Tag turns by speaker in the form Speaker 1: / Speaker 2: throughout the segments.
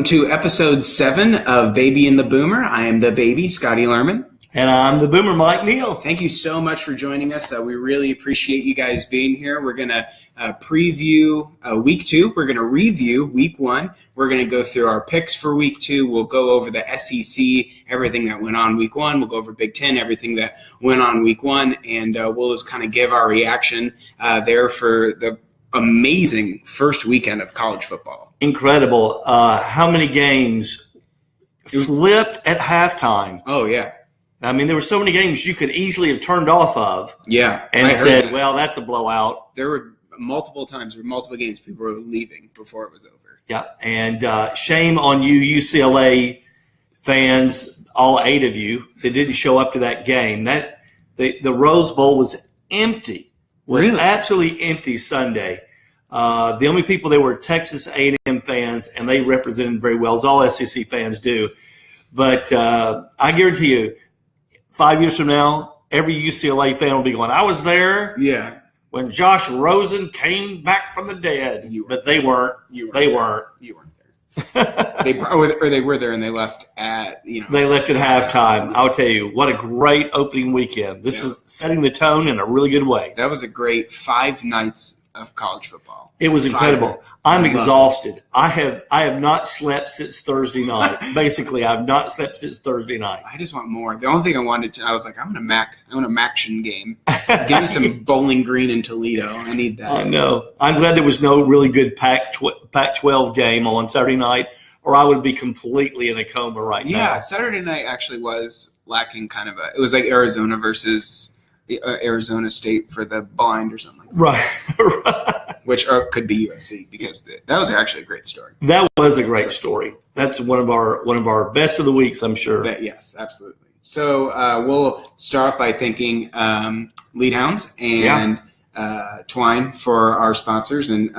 Speaker 1: To episode 7 of Baby and the Boomer. I am the baby, Scotty Lerman.
Speaker 2: And I'm the Boomer, Mike Neal.
Speaker 1: Thank you so much for joining us. We really appreciate you guys being here. We're going to preview week 2. We're going to review week 1. We're going to go through our picks for week 2. We'll go over the SEC, everything that went on week 1. We'll go over Big Ten, everything that went on week 1. And we'll just kind of give our reaction there for the amazing first weekend of college football.
Speaker 2: Incredible. How many games flipped at halftime?
Speaker 1: Oh, yeah.
Speaker 2: I mean, there were so many games you could easily have turned off of.
Speaker 1: Yeah.
Speaker 2: And said, well, that's a blowout.
Speaker 1: There were multiple times, multiple games, people were leaving before it was over.
Speaker 2: Yeah. And shame on you, UCLA fans, all 8 of you that didn't show up to that game. The Rose Bowl was empty.
Speaker 1: Really?
Speaker 2: Absolutely empty Sunday. The only people there were Texas A&M fans, and they represented very well, as all SEC fans do. But I guarantee you, 5 years from now, every UCLA fan will be going, I was there when Josh Rosen came back from the dead. But they weren't. They weren't.
Speaker 1: You weren't there. They were there, and they left at,
Speaker 2: They left at halftime. I'll tell you, what a great opening weekend. This is setting the tone in a really good way.
Speaker 1: That was a great 5 nights of college football.
Speaker 2: It was incredible. I'm exhausted. I have not slept since Thursday night. Basically, I've not slept since Thursday night.
Speaker 1: I just want more. The only thing I was like, I want a Maction game. Give me some Bowling Green in Toledo. I need that.
Speaker 2: I know. I'm glad there was no really good Pac-12 game on Saturday night, or I would be completely in a coma right now.
Speaker 1: Yeah, Saturday night actually was lacking it was like Arizona versus Arizona State for the blind or something like that.
Speaker 2: Right.
Speaker 1: Which could be USC, because that was actually a great story.
Speaker 2: That was a great story. That's one of our best of the weeks, I'm sure.
Speaker 1: Yes, absolutely. So we'll start off by thanking Lead Hounds and Twine for our sponsors. And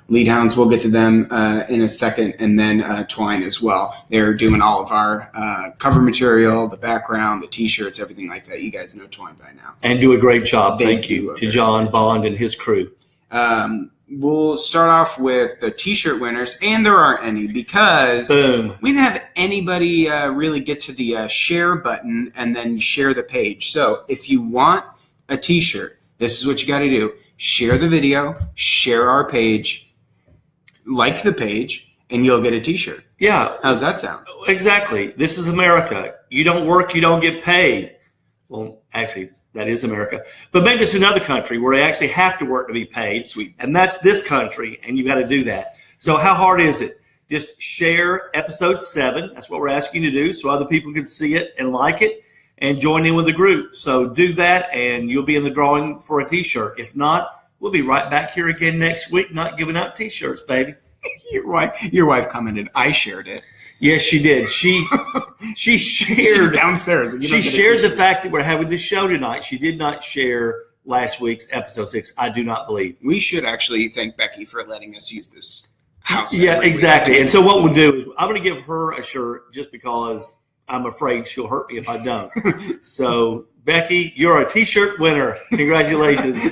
Speaker 1: Lead Hounds, we'll get to them in a second, and then Twine as well. They're doing all of our cover material, the background, the T-shirts, everything like that. You guys know Twine by now.
Speaker 2: And do a great job. Thank you to John Bond and his crew.
Speaker 1: We'll start off with the T-shirt winners, and there aren't any because
Speaker 2: Boom.
Speaker 1: We didn't have anybody really get to the share button and then share the page. So if you want a T-shirt, this is what you got to do. Share the video, share our page, like the page, and you'll get a T-shirt.
Speaker 2: Yeah.
Speaker 1: How's that sound?
Speaker 2: Exactly. This is America. You don't work, you don't get paid. Well, actually, that is America. But maybe it's another country where they actually have to work to be paid.
Speaker 1: Sweet.
Speaker 2: And that's this country, and you got to do that. So how hard is it? Just share episode 7. That's what we're asking you to do, so other people can see it and like it and join in with the group. So do that, and you'll be in the drawing for a T-shirt. If not, we'll be right back here again next week, not giving out T-shirts, baby.
Speaker 1: Your wife commented, I shared it.
Speaker 2: Yes, she did. She shared.
Speaker 1: She's downstairs.
Speaker 2: She shared the fact that we're having this show tonight. She did not share last week's episode 6. I do not believe.
Speaker 1: We should actually thank Becky for letting us use this house.
Speaker 2: Yeah, exactly. And so what we'll do is I'm going to give her a shirt just because I'm afraid she'll hurt me if I don't. So, Becky, you're a T-shirt winner. Congratulations.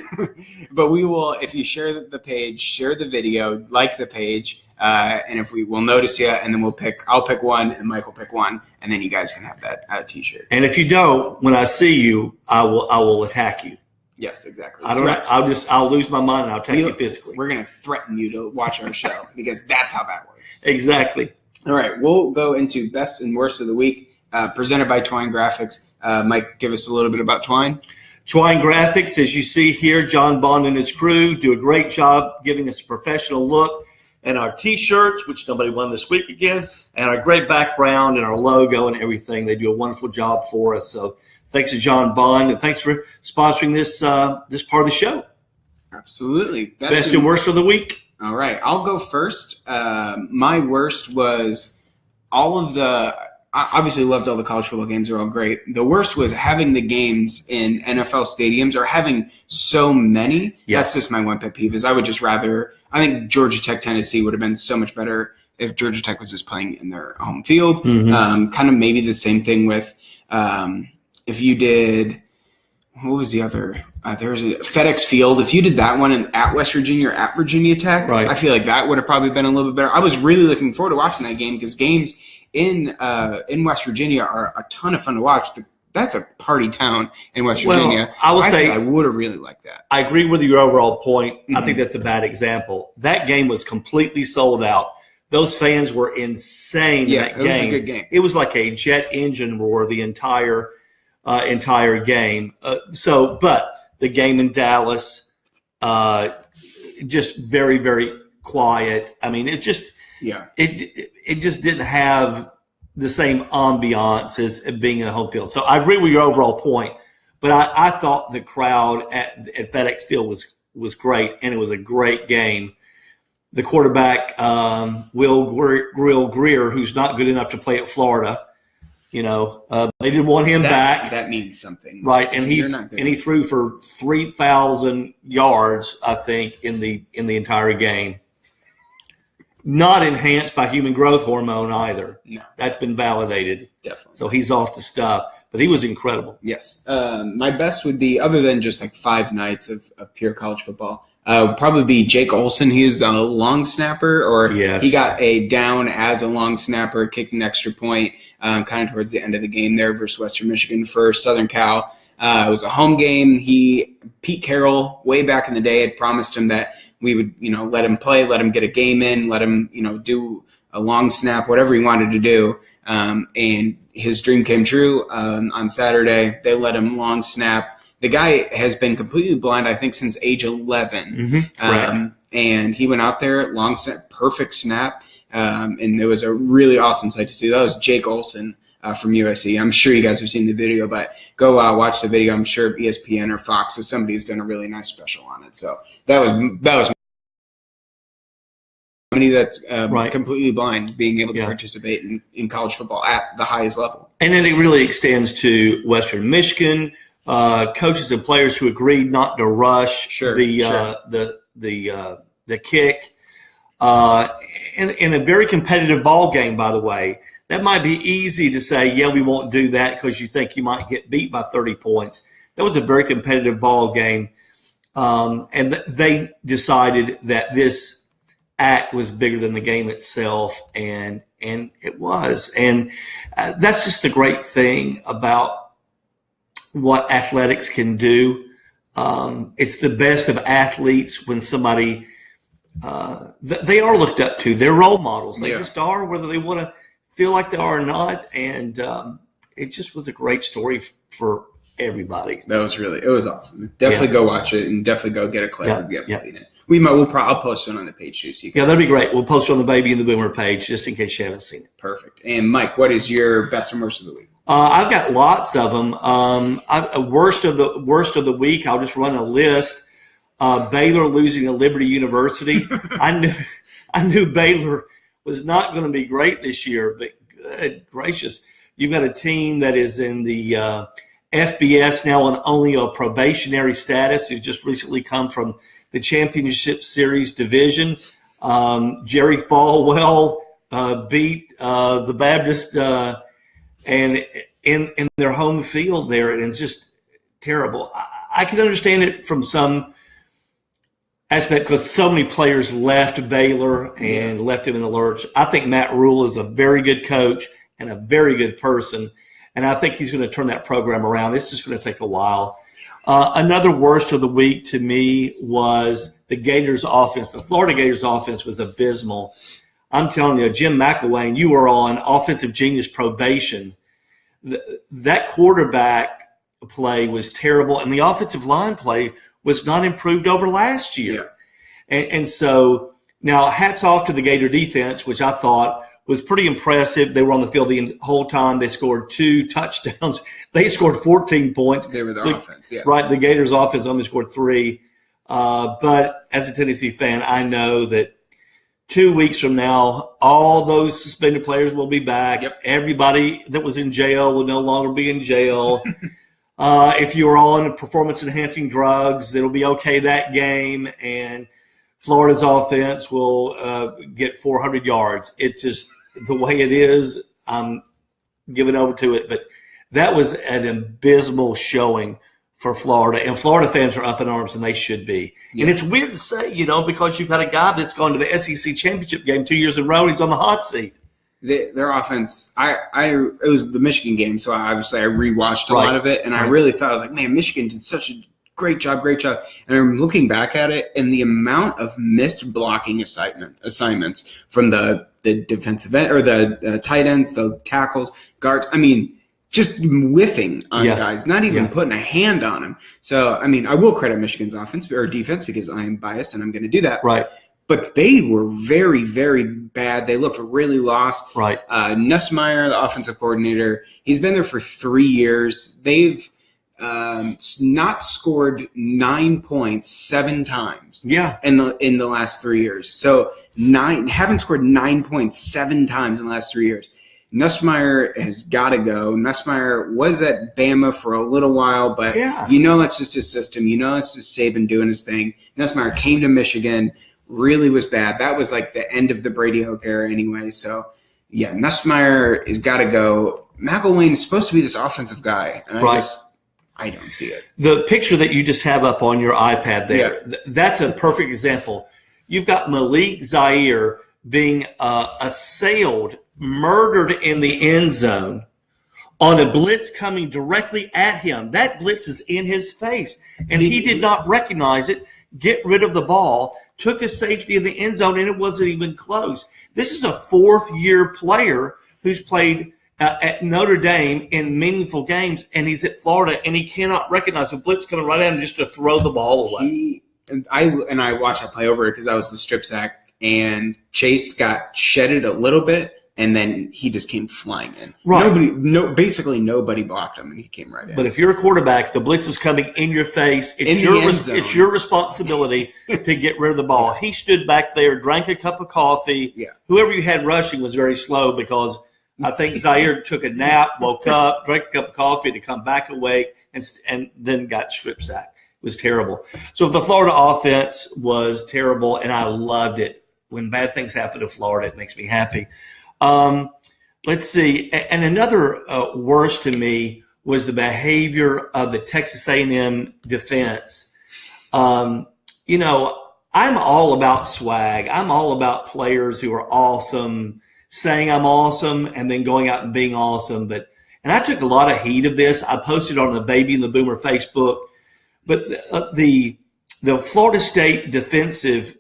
Speaker 1: But we will, if you share the page, share the video, like the page, and if we'll notice you, and then I'll pick one, and Mike will pick one, and then you guys can have that T-shirt.
Speaker 2: And if you don't, when I see you, I will attack you.
Speaker 1: Yes, exactly.
Speaker 2: I'll lose my mind and I'll attack you physically.
Speaker 1: We're going to threaten you to watch our show because that's how that works.
Speaker 2: Exactly.
Speaker 1: All right, we'll go into best and worst of the week, presented by Twine Graphics. Mike, give us a little bit about Twine.
Speaker 2: Twine Graphics, as you see here, John Bond and his crew do a great job giving us a professional look and our T-shirts, which nobody won this week again, and our great background and our logo and everything. They do a wonderful job for us. So thanks to John Bond, and thanks for sponsoring this part of the show.
Speaker 1: Absolutely.
Speaker 2: Best and worst of the week.
Speaker 1: All right. I'll go first. My worst was all of the – I obviously loved all the college football games. They're all great. The worst was having the games in NFL stadiums or having so many.
Speaker 2: Yes.
Speaker 1: That's just my one pet peeve is I would just rather – I think Georgia Tech, Tennessee would have been so much better if Georgia Tech was just playing in their home field.
Speaker 2: Mm-hmm.
Speaker 1: Kind of maybe the same thing with if you did – what was the other? There was a FedEx Field. If you did that one at West Virginia or at Virginia Tech,
Speaker 2: right.
Speaker 1: I feel like that would have probably been a little bit better. I was really looking forward to watching that game because games in West Virginia are a ton of fun to watch. That's a party town in West Virginia.
Speaker 2: I will say
Speaker 1: I would have really liked that.
Speaker 2: I agree with your overall point. I think that's a bad example. That game was completely sold out. Those fans were insane in that game. It was a good game. It was like a jet engine roar the entire game. But the game in Dallas, just very, very quiet. I mean, it just didn't have the same ambiance as being in the home field. So I agree with your overall point, but I thought the crowd at FedEx Field was great, and it was a great game. The quarterback, Will Greer, who's not good enough to play at Florida, they didn't want him back.
Speaker 1: That means something,
Speaker 2: right? And he threw for 3,000 yards, I think, in the entire game. Not enhanced by human growth hormone either.
Speaker 1: No.
Speaker 2: That's been validated.
Speaker 1: Definitely.
Speaker 2: So he's off the stuff. But he was incredible.
Speaker 1: Yes. My best would be, other than just like 5 nights of pure college football, would probably be Jake Olson. He is the long snapper, or he got a down as a long snapper, kicked an extra point kind of towards the end of the game there versus Western Michigan for Southern Cal. It was a home game. Pete Carroll, way back in the day, had promised him that we would, let him play, let him get a game in, let him, do a long snap, whatever he wanted to do. And his dream came true on Saturday. They let him long snap. The guy has been completely blind, I think, since age 11. And he went out there, long snap, perfect snap. And it was a really awesome sight to see. That was Jake Olson from USC. I'm sure you guys have seen the video, but go watch the video. I'm sure ESPN or Fox or somebody's done a really nice special on it. So that was somebody that's completely blind being able to participate in college football at the highest level. And
Speaker 2: then it really extends to Western Michigan. Coaches and players who agreed not to rush the kick. In a very competitive ball game, by the way. That might be easy to say, we won't do that because you think you might get beat by 30 points. That was a very competitive ball game. And they decided that this act was bigger than the game itself, and it was. And that's just the great thing about what athletics can do. It's the best of athletes when somebody they are looked up to. They're role models. They just are, whether they want to feel like they are or not. And it just was a great story for everybody.
Speaker 1: It was awesome. Definitely go watch it, and definitely go get a clip if you haven't seen it. I'll post it on the page too. So
Speaker 2: that'd be great. We'll post it on the Baby and the Boomer page just in case you haven't seen it.
Speaker 1: Perfect. And Mike, what is your best and worst of the week?
Speaker 2: I've got lots of them. Worst of the week, I'll just run a list. Baylor losing to Liberty University. I knew Baylor was not going to be great this year, but good gracious, you've got a team that is in the FBS now on only a probationary status, who just recently come from the Championship Series division. Jerry Falwell beat the Baptist and in their home field there, and it's just terrible. I can understand it from some aspect because so many players left Baylor and left him in the lurch. I think Matt Rule is a very good coach and a very good person, and I think he's going to turn that program around. It's just going to take a while. Another worst of the week to me was the Gators offense. The Florida Gators offense was abysmal. I'm telling you, Jim McElwain, you were on offensive genius probation. That quarterback play was terrible, and the offensive line play was not improved over last year. And so now hats off to the Gator defense, which I thought was pretty impressive. They were on the field the whole time. They scored 2 touchdowns. They scored 14 points.
Speaker 1: They were their offense,
Speaker 2: Right, the Gators' offense only scored 3. But as a Tennessee fan, I know that 2 weeks from now, all those suspended players will be back. Everybody that was in jail will no longer be in jail. If you were on performance-enhancing drugs, it'll be okay that game, and Florida's offense will get 400 yards. It's just the way it is. I'm giving over to it. But that was an abysmal showing for Florida, and Florida fans are up in arms, and they should be. Yeah. And it's weird to say, because you've got a guy that's gone to the SEC championship game 2 years in a row, and he's on the hot seat.
Speaker 1: Their offense, it was the Michigan game, so I rewatched a lot of it, and I really thought, I was like, man, Michigan did such a great job. And I'm looking back at it, and the amount of missed blocking assignments from the defensive end, or the tight ends, the tackles, guards. I mean, just whiffing on guys, not even putting a hand on them. So, I mean, I will credit Michigan's offense or defense because I am biased and I'm going to do that.
Speaker 2: Right.
Speaker 1: But they were very, very bad. They looked really lost.
Speaker 2: Right.
Speaker 1: Nussmeier, the offensive coordinator, he's been there for 3 years. They've not scored 9 points 7 times.
Speaker 2: Yeah.
Speaker 1: In the last 3 years. So haven't scored 9 points 7 times in the last 3 years. Nussmeier has got to go. Nussmeier was at Bama for a little while, but that's just his system. It's just Saban doing his thing. Nussmeier came to Michigan, really was bad. That was like the end of the Brady Hoke era anyway. So, yeah, Nussmeier has got to go. McElwain is supposed to be this offensive guy, and I don't see it.
Speaker 2: The picture that you just have up on your iPad there, that's a perfect example. You've got Malik Zaire being assailed, murdered in the end zone on a blitz coming directly at him. That blitz is in his face, and he did not recognize it, get rid of the ball, took a safety in the end zone, and it wasn't even close. This is a fourth-year player who's played at Notre Dame in meaningful games, and he's at Florida, and he cannot recognize the blitz coming right at him just to throw the ball away.
Speaker 1: I watched that play over because I was the strip sack, and Chase got shedded a little bit, and then he just came flying in. Right. Basically nobody blocked him, and he came right in.
Speaker 2: But if you're a quarterback, the blitz is coming in your face. It's your responsibility to get rid of the ball. He stood back there, drank a cup of coffee. Yeah. Whoever you had rushing was very slow because I think Zaire took a nap, woke up, drank a cup of coffee to come back awake, and then got strip sacked. It was terrible. So the Florida offense was terrible, and I loved it. When bad things happen to Florida, it makes me happy. Let's see. And another worst to me was the behavior of the Texas A&M defense. I'm all about swag. I'm all about players who are awesome, saying I'm awesome and then going out and being awesome. And I took a lot of heat of this. I posted on the Baby and the Boomer Facebook. But the Florida State defensive,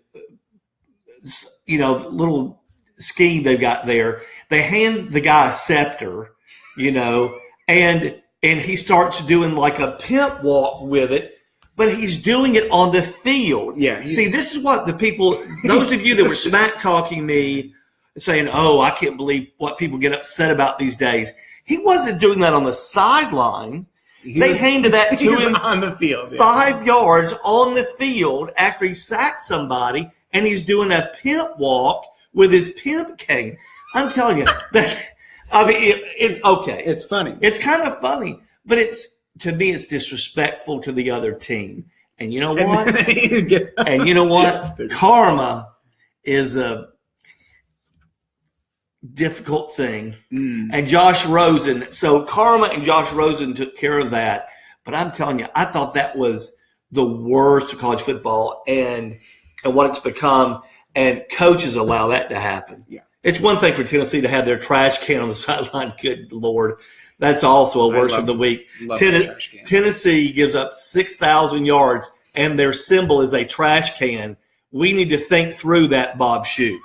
Speaker 2: little scheme they've got there, they hand the guy a scepter, and he starts doing like a pimp walk with it, but he's doing it on the field.
Speaker 1: Yeah.
Speaker 2: See, this is what those of you that were smack talking me, saying, oh, I can't believe what people get upset about these days. He wasn't doing that on the sideline. They handed that to him
Speaker 1: on the field,
Speaker 2: 5 yards on the field after he sacked somebody, and he's doing a pimp walk with his pimp cane. I'm telling you, it's okay.
Speaker 1: It's funny.
Speaker 2: It's kind of funny, but to me, it's disrespectful to the other team. And you know what? Karma is a difficult thing. And Josh Rosen. So karma and Josh Rosen took care of that. But I'm telling you, I thought that was the worst of college football and what it's become. And coaches allow that to happen. Yeah. It's one thing for Tennessee to have their trash can on the sideline. Good Lord. That's also a worst of the week. Tennessee gives up 6,000 yards, and their symbol is a trash can. We need to think through that, Bob Shoop.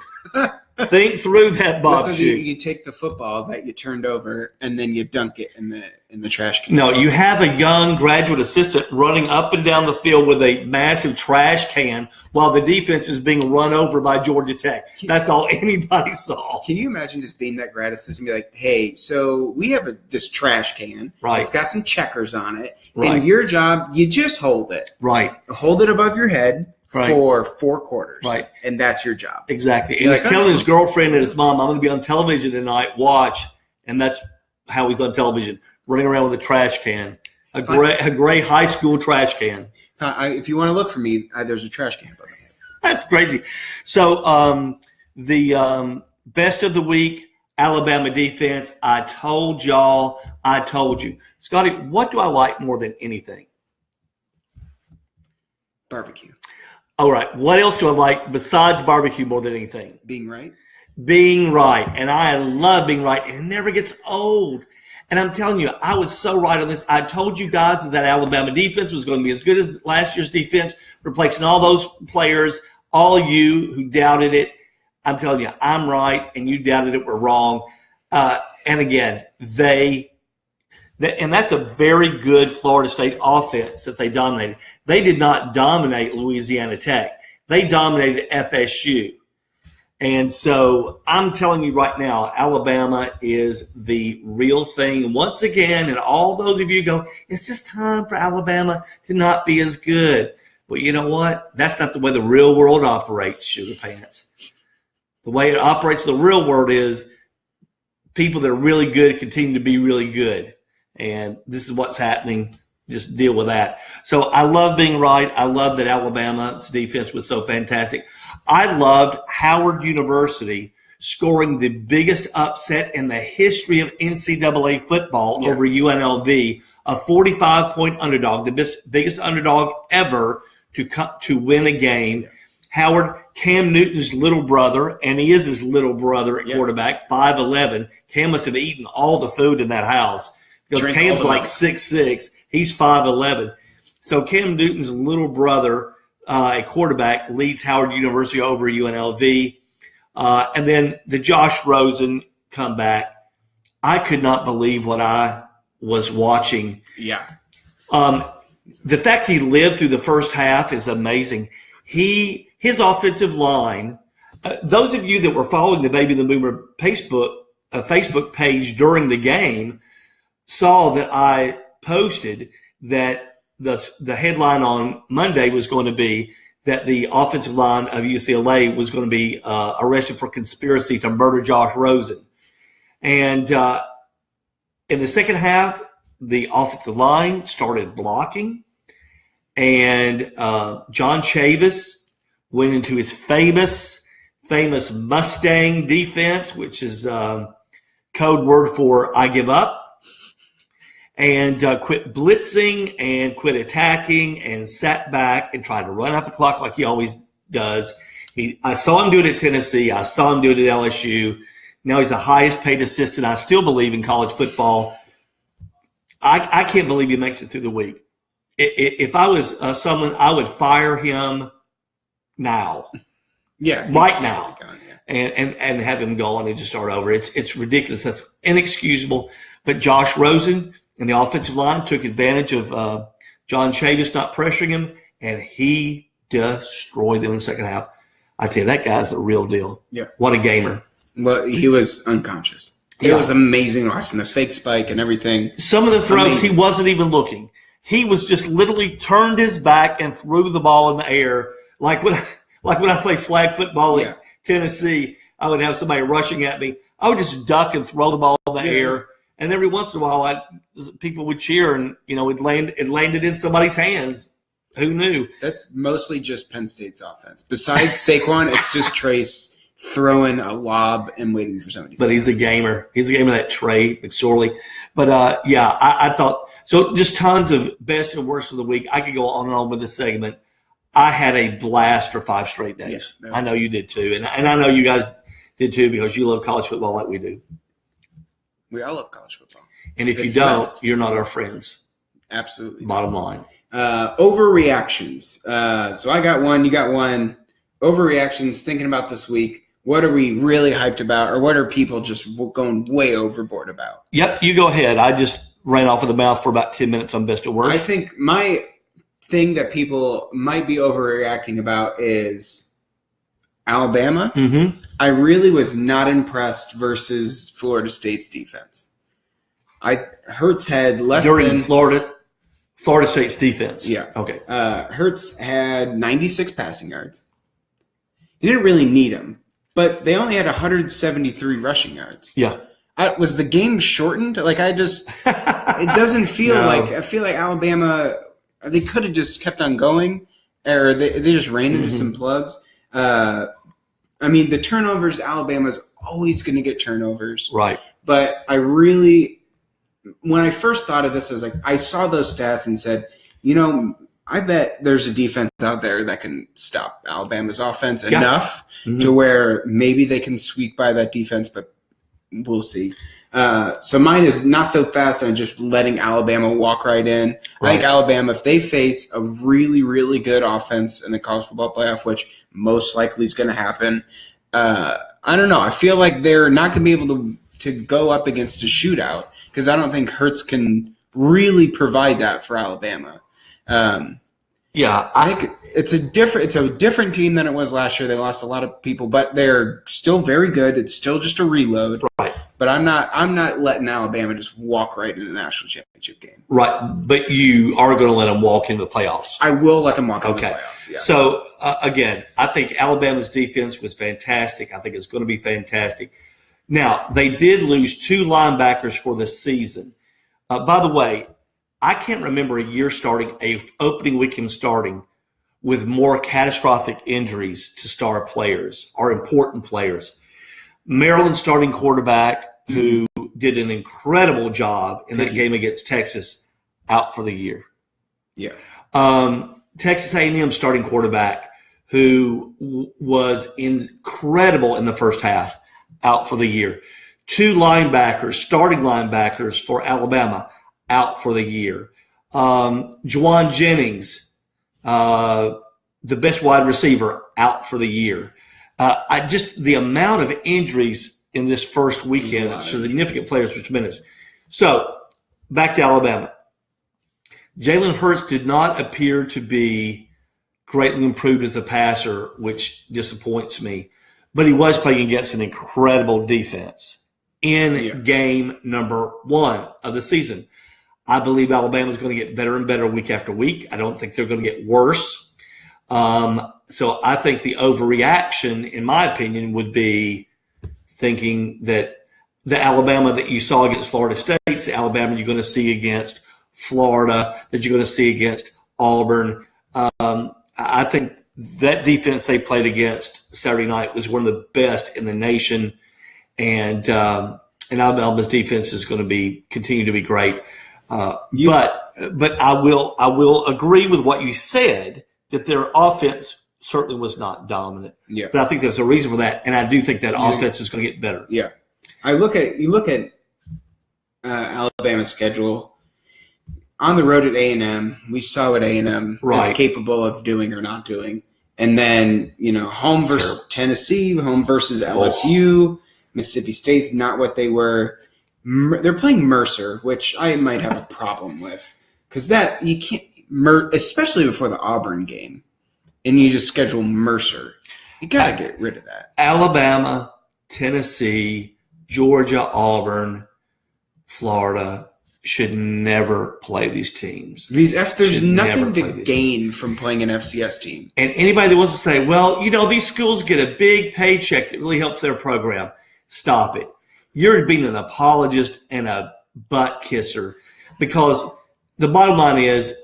Speaker 2: Think through that, Bob Shoop.
Speaker 1: You take the football that you turned over, and then you dunk it in the trash can.
Speaker 2: No, you have a young graduate assistant running up and down the field with a massive trash can while the defense is being run over by Georgia Tech. That's all anybody saw.
Speaker 1: Can you imagine just being that grad assistant and be like, hey, so we have this trash can.
Speaker 2: Right.
Speaker 1: It's got some checkers on it. Right. And your job, you just hold it.
Speaker 2: Right.
Speaker 1: Hold it above your head.
Speaker 2: Right.
Speaker 1: For 4 quarters.
Speaker 2: Right.
Speaker 1: And that's your job.
Speaker 2: Exactly. And he's telling his girlfriend and his mom, I'm going to be on television tonight, watch. And that's how he's on television, running around with a trash can, a gray high school trash can.
Speaker 1: If you want to look for me, there's a trash can above my head.
Speaker 2: That's crazy. So the best of the week, Alabama defense. I told you. Scotty, what do I like more than anything?
Speaker 1: Barbecue.
Speaker 2: All right. What else do I like besides barbecue more than anything?
Speaker 1: Being right.
Speaker 2: Being right. And I love being right. And it never gets old. And I'm telling you, I was so right on this. I told you guys that Alabama defense was going to be as good as last year's defense, replacing all those players, all you who doubted it. I'm telling you, I'm right, and you doubted it were wrong. And again, and that's a very good Florida State offense that they dominated. They did not dominate Louisiana Tech. They dominated FSU. And so I'm telling you right now, Alabama is the real thing. And once again, and all those of you go, it's just time for Alabama to not be as good. Well, you know what? That's not the way the real world operates, Sugar Pants. The way it operates in the real world is people that are really good continue to be really good. And this is what's happening. Just deal with that. So I love being right. I love that Alabama's defense was so fantastic. I loved Howard University scoring the biggest upset in the history of NCAA football over UNLV, a 45-point underdog, the biggest underdog ever to win a game. Howard, Cam Newton's little brother, and he is his little brother at quarterback, 5'11". Cam must have eaten all the food in that house because Cam's like 6'6". He's 5'11". So Cam Newton's little brother at quarterback leads Howard University over UNLV. And then the Josh Rosen comeback. I could not believe what I was watching.
Speaker 1: Yeah.
Speaker 2: The fact he lived through the first half is amazing. His offensive line, those of you that were following the Baby the Boomer Facebook page during the game saw that I posted that the headline on Monday was going to be that the offensive line of UCLA was going to be arrested for conspiracy to murder Josh Rosen. And in the second half, the offensive line started blocking, and John Chavis went into his famous Mustang defense, which is code word for I give up, and quit blitzing and quit attacking and sat back and tried to run out the clock like he always does. I saw him do it at Tennessee. I saw him do it at LSU. Now he's the highest paid assistant, I still believe, in college football. I can't believe he makes it through the week. If I was someone, I would fire him now.
Speaker 1: Yeah.
Speaker 2: Right now. And have him go on and just start over. It's ridiculous. That's inexcusable. But Josh Rosen and the offensive line took advantage of John Chavis not pressuring him, and he destroyed them in the second half. I tell you, that guy's the real deal.
Speaker 1: Yeah.
Speaker 2: What a gamer.
Speaker 1: Well, he was unconscious. It was amazing watching the fake spike and everything.
Speaker 2: Some of the throws, he wasn't even looking. He was just literally turned his back and threw the ball in the air. Like when I played flag football in Tennessee, I would have somebody rushing at me. I would just duck and throw the ball in the air. And every once in a while, people would cheer, and it landed in somebody's hands. Who knew?
Speaker 1: That's mostly just Penn State's offense. Besides Saquon, it's just Trace throwing a lob and waiting for somebody.
Speaker 2: But he's a gamer. He's a gamer, that Trey McSorley. But I thought so. Just tons of best and worst of the week. I could go on and on with this segment. I had a blast for 5 straight days. I know you did too, and I know you guys did too, because you love college football like we do.
Speaker 1: We all love college football.
Speaker 2: And if you don't, you're not our friends.
Speaker 1: Absolutely.
Speaker 2: Bottom line.
Speaker 1: Overreactions. So I got one. You got one. Overreactions. Thinking about this week. What are we really hyped about, or what are people just going way overboard about?
Speaker 2: Yep, you go ahead. I just ran off of the mouth for about 10 minutes on best of worst.
Speaker 1: I think my thing that people might be overreacting about is Alabama.
Speaker 2: Mm-hmm.
Speaker 1: I really was not impressed versus Florida State's defense. Hurts had less
Speaker 2: during
Speaker 1: than
Speaker 2: Florida State's defense.
Speaker 1: Yeah.
Speaker 2: Okay.
Speaker 1: Hurts had 96 passing yards. He didn't really need them, but they only had 173 rushing yards.
Speaker 2: Yeah.
Speaker 1: Was the game shortened? It doesn't feel I feel like Alabama, they could have just kept on going, or they just ran into some plugs. The turnovers, Alabama's always going to get turnovers.
Speaker 2: Right.
Speaker 1: But when I first thought of this, I was like, I saw those stats and said, I bet there's a defense out there that can stop Alabama's offense enough to where maybe they can squeak by that defense, but we'll see. So mine is not so fast on just letting Alabama walk right in. Right. I think Alabama, if they face a really, really good offense in the college football playoff, which most likely is going to happen, I don't know. I feel like they're not going to be able to go up against a shootout because I don't think Hurts can really provide that for Alabama. I think it's a different team than it was last year. They lost a lot of people, but they're still very good. It's still just a reload.
Speaker 2: Right.
Speaker 1: But I'm not letting Alabama just walk right into the national championship game.
Speaker 2: Right. But you are going to let them walk into the playoffs.
Speaker 1: I will let them walk into the playoffs. Yeah.
Speaker 2: So again, I think Alabama's defense was fantastic. I think it's going to be fantastic. Now, they did lose 2 linebackers for the season. By the way, I can't remember a opening weekend starting with more catastrophic injuries to star players or important players. Maryland's starting quarterback, who did an incredible job in that game against Texas, out for the year.
Speaker 1: Yeah.
Speaker 2: Texas A&M starting quarterback, who was incredible in the first half, out for the year. 2 starting linebackers for Alabama, out for the year. Juwan Jennings, the best wide receiver, out for the year. The amount of injuries in this first weekend, significant players were tremendous. So, back to Alabama. Jalen Hurts did not appear to be greatly improved as a passer, which disappoints me. But he was playing against an incredible defense in game number 1 of the season. I believe Alabama is going to get better and better week after week. I don't think they're going to get worse. So I think the overreaction, in my opinion, would be thinking that the Alabama that you saw against Florida State's the Alabama you're going to see against Florida, that you're going to see against Auburn. I think that defense they played against Saturday night was one of the best in the nation, and Alabama's defense is going to continue to be great. But I will agree with what you said, that their offense certainly was not dominant.
Speaker 1: Yeah.
Speaker 2: But I think there's a reason for that, and I do think that offense is going to get better.
Speaker 1: Yeah. You look at Alabama's schedule. On the road at A&M, we saw what A&M is capable of doing or not doing. And then, home versus Tennessee, home versus LSU, Mississippi State's not what they were. They're playing Mercer, which I might have a problem with, because that you can't, especially before the Auburn game, and you just schedule Mercer. You got to get rid of that.
Speaker 2: Alabama, Tennessee, Georgia, Auburn, Florida should never play these teams.
Speaker 1: There's nothing to gain from playing an FCS team.
Speaker 2: And anybody that wants to say, well, these schools get a big paycheck that really helps their program, stop it. You're being an apologist and a butt kisser, because the bottom line is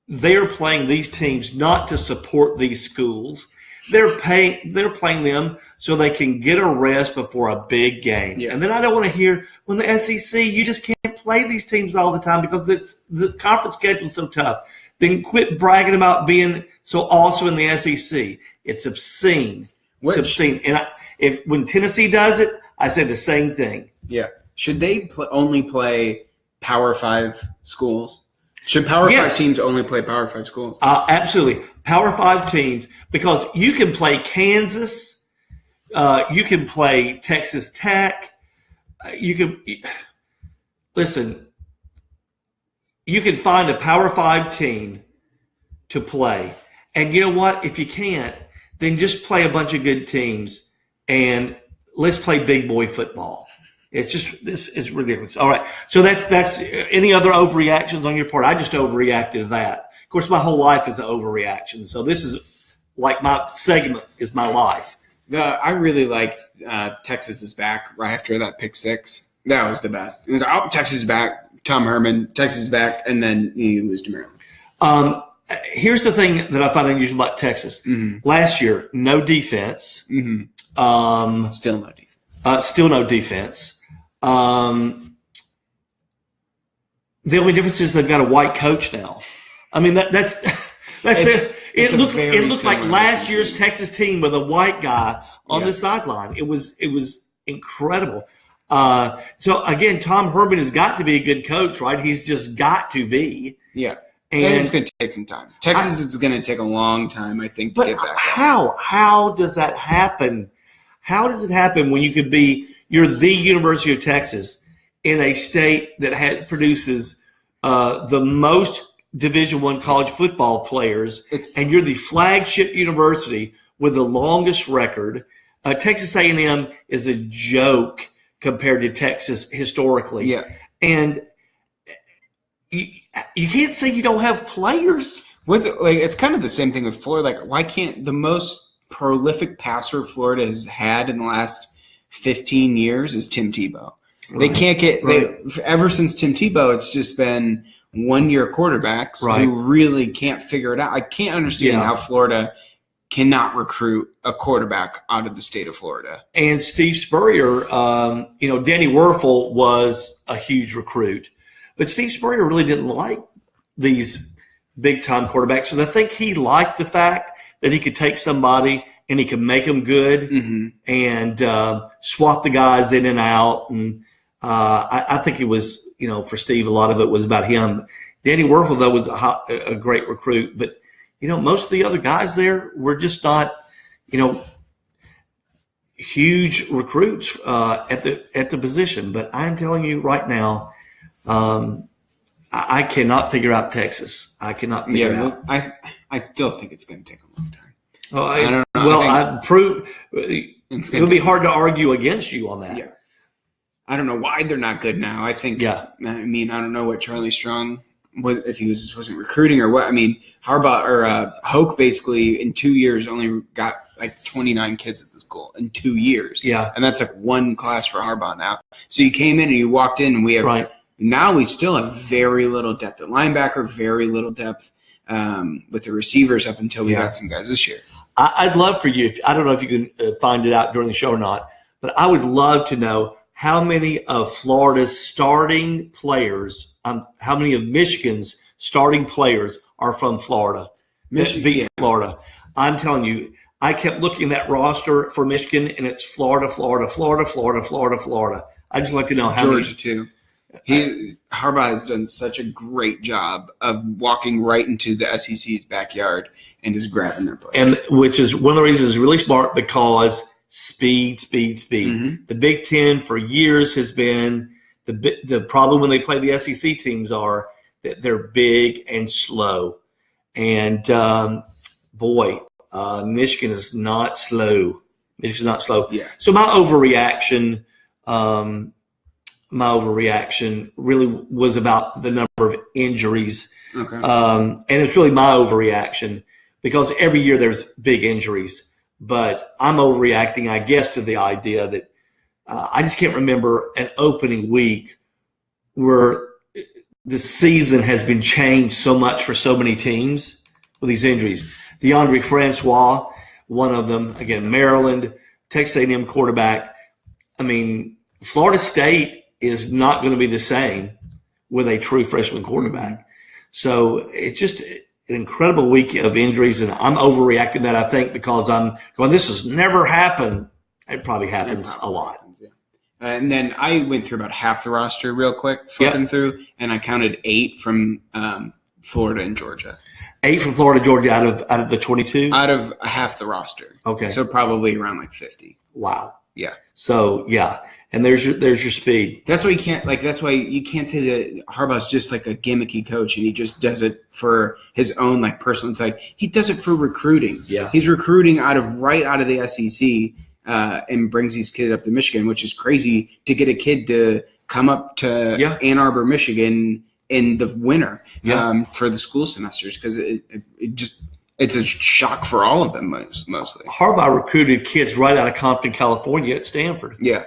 Speaker 2: they're playing these teams not to support these schools. They're playing them so they can get a rest before a big game. Yeah. And then I don't want to hear, when the SEC, you just can't play these teams all the time because the conference schedule is so tough. Then quit bragging about being so awesome in the SEC. It's obscene. It's obscene. And when Tennessee does it, I say the same thing.
Speaker 1: Yeah. Should they only play Power 5 schools? Should Power 5 teams only play Power 5 schools?
Speaker 2: Absolutely. Power 5 teams, because you can play Kansas, you can play Texas Tech, you can find a Power 5 team to play. And you know what? If you can't, then just play a bunch of good teams and let's play big boy football. This is ridiculous. All right. So that's any other overreactions on your part? I just overreacted to that. Of course, my whole life is an overreaction. So this is like my segment is my life.
Speaker 1: I really liked Texas is back right after that pick 6. That was the best. It was, Texas is back. Tom Herman, Texas is back, and then you lose to Maryland.
Speaker 2: Here's the thing that I find unusual about Texas. Mm-hmm. Last year, no defense.
Speaker 1: Mm-hmm. Still no defense.
Speaker 2: Still no defense. The only difference is they've got a white coach now. I mean, that's it looked like last year's
Speaker 1: team.
Speaker 2: Texas team with a white guy on the sideline. It was incredible. So again, Tom Herman has got to be a good coach, right? He's just got to be.
Speaker 1: Yeah. And it's going to take some time. Texas is going to take a long time, I think, to get back.
Speaker 2: How does that happen? How does it happen when you're the University of Texas in a state that produces the most Division I college football players, and you're the flagship university with the longest record? Texas A&M is a joke compared to Texas historically.
Speaker 1: Yeah.
Speaker 2: And you can't say you don't have players.
Speaker 1: It's kind of the same thing with Florida. Like, why can't the most prolific passer Florida has had in the last 15 years is Tim Tebow? Right. They can't get ever since Tim Tebow, it's just been one-year quarterbacks who really can't figure it out. I can't understand how Florida cannot recruit a quarterback out of the state of Florida.
Speaker 2: And Steve Spurrier, Danny Werfel was a huge recruit. But Steve Spurrier really didn't like these big-time quarterbacks. So I think he liked the fact that he could take somebody and he could make them good and swap the guys in and out. And I think it was, for Steve, a lot of it was about him. Danny Werfel, though, was a great recruit. But, most of the other guys there were just not, huge recruits at the position. But I'm telling you right now, I cannot figure out Texas. I cannot figure out.
Speaker 1: I still think it's going to take a long time.
Speaker 2: Oh, I don't know. Well, it'll be hard to argue against you on that.
Speaker 1: Yeah. I don't know why they're not good now. I think. Yeah. I mean, I don't know what Charlie Strong, if he wasn't recruiting or what. I mean, Harbaugh or Hoke basically in 2 years only got like 29 kids at the school in 2 years.
Speaker 2: Yeah.
Speaker 1: And that's like one class for Harbaugh now. So you came in and you walked in and we have now we still have very little depth at linebacker, very little depth with the receivers up until we got some guys this year.
Speaker 2: I'd love for you, I don't know if you can find it out during the show or not, but I would love to know how many of Florida's starting players, how many of Michigan's starting players are from Florida. Beat Florida. I'm telling you, I kept looking at that roster for Michigan, and it's Florida, Florida, Florida, Florida, Florida, Florida. I just like to know how
Speaker 1: Georgia
Speaker 2: many.
Speaker 1: too. Harbaugh has done such a great job of walking right into the SEC's backyard and just grabbing their players.
Speaker 2: And which is one of the reasons he's really smart, because speed. Mm-hmm. The Big Ten for years has been the problem when they play the SEC teams are that they're big and slow. And Michigan is not slow. Michigan's not slow.
Speaker 1: Yeah.
Speaker 2: So my overreaction really was about the number of injuries.
Speaker 1: Okay.
Speaker 2: And it's really my overreaction because every year there's big injuries. But I'm overreacting, I guess, to the idea that I just can't remember an opening week where the season has been changed so much for so many teams with these injuries. DeAndre Francois, one of them, again, Maryland, Texas A&M quarterback. I mean, Florida State is not going to be the same with a true freshman quarterback. So it's just an incredible week of injuries, and I'm overreacting that, I think, because I'm going, this has never happened. It probably happens a lot.
Speaker 1: And then I went through about half the roster real quick, flipping through, and I counted 8 from Florida and Georgia.
Speaker 2: 8 from Florida, Georgia out of the 22?
Speaker 1: Out of half the roster.
Speaker 2: Okay.
Speaker 1: So probably around like 50.
Speaker 2: Wow.
Speaker 1: Yeah.
Speaker 2: So and there's your speed.
Speaker 1: That's why you can't say that Harbaugh's just like a gimmicky coach and he just does it for his own like personal. It's like he does it for recruiting.
Speaker 2: Yeah.
Speaker 1: He's recruiting right out of the SEC and brings these kids up to Michigan, which is crazy to get a kid to come up to Ann Arbor, Michigan in the winter for the school semesters, because it's a shock for all of them mostly.
Speaker 2: Harbaugh recruited kids right out of Compton, California at Stanford.
Speaker 1: Yeah.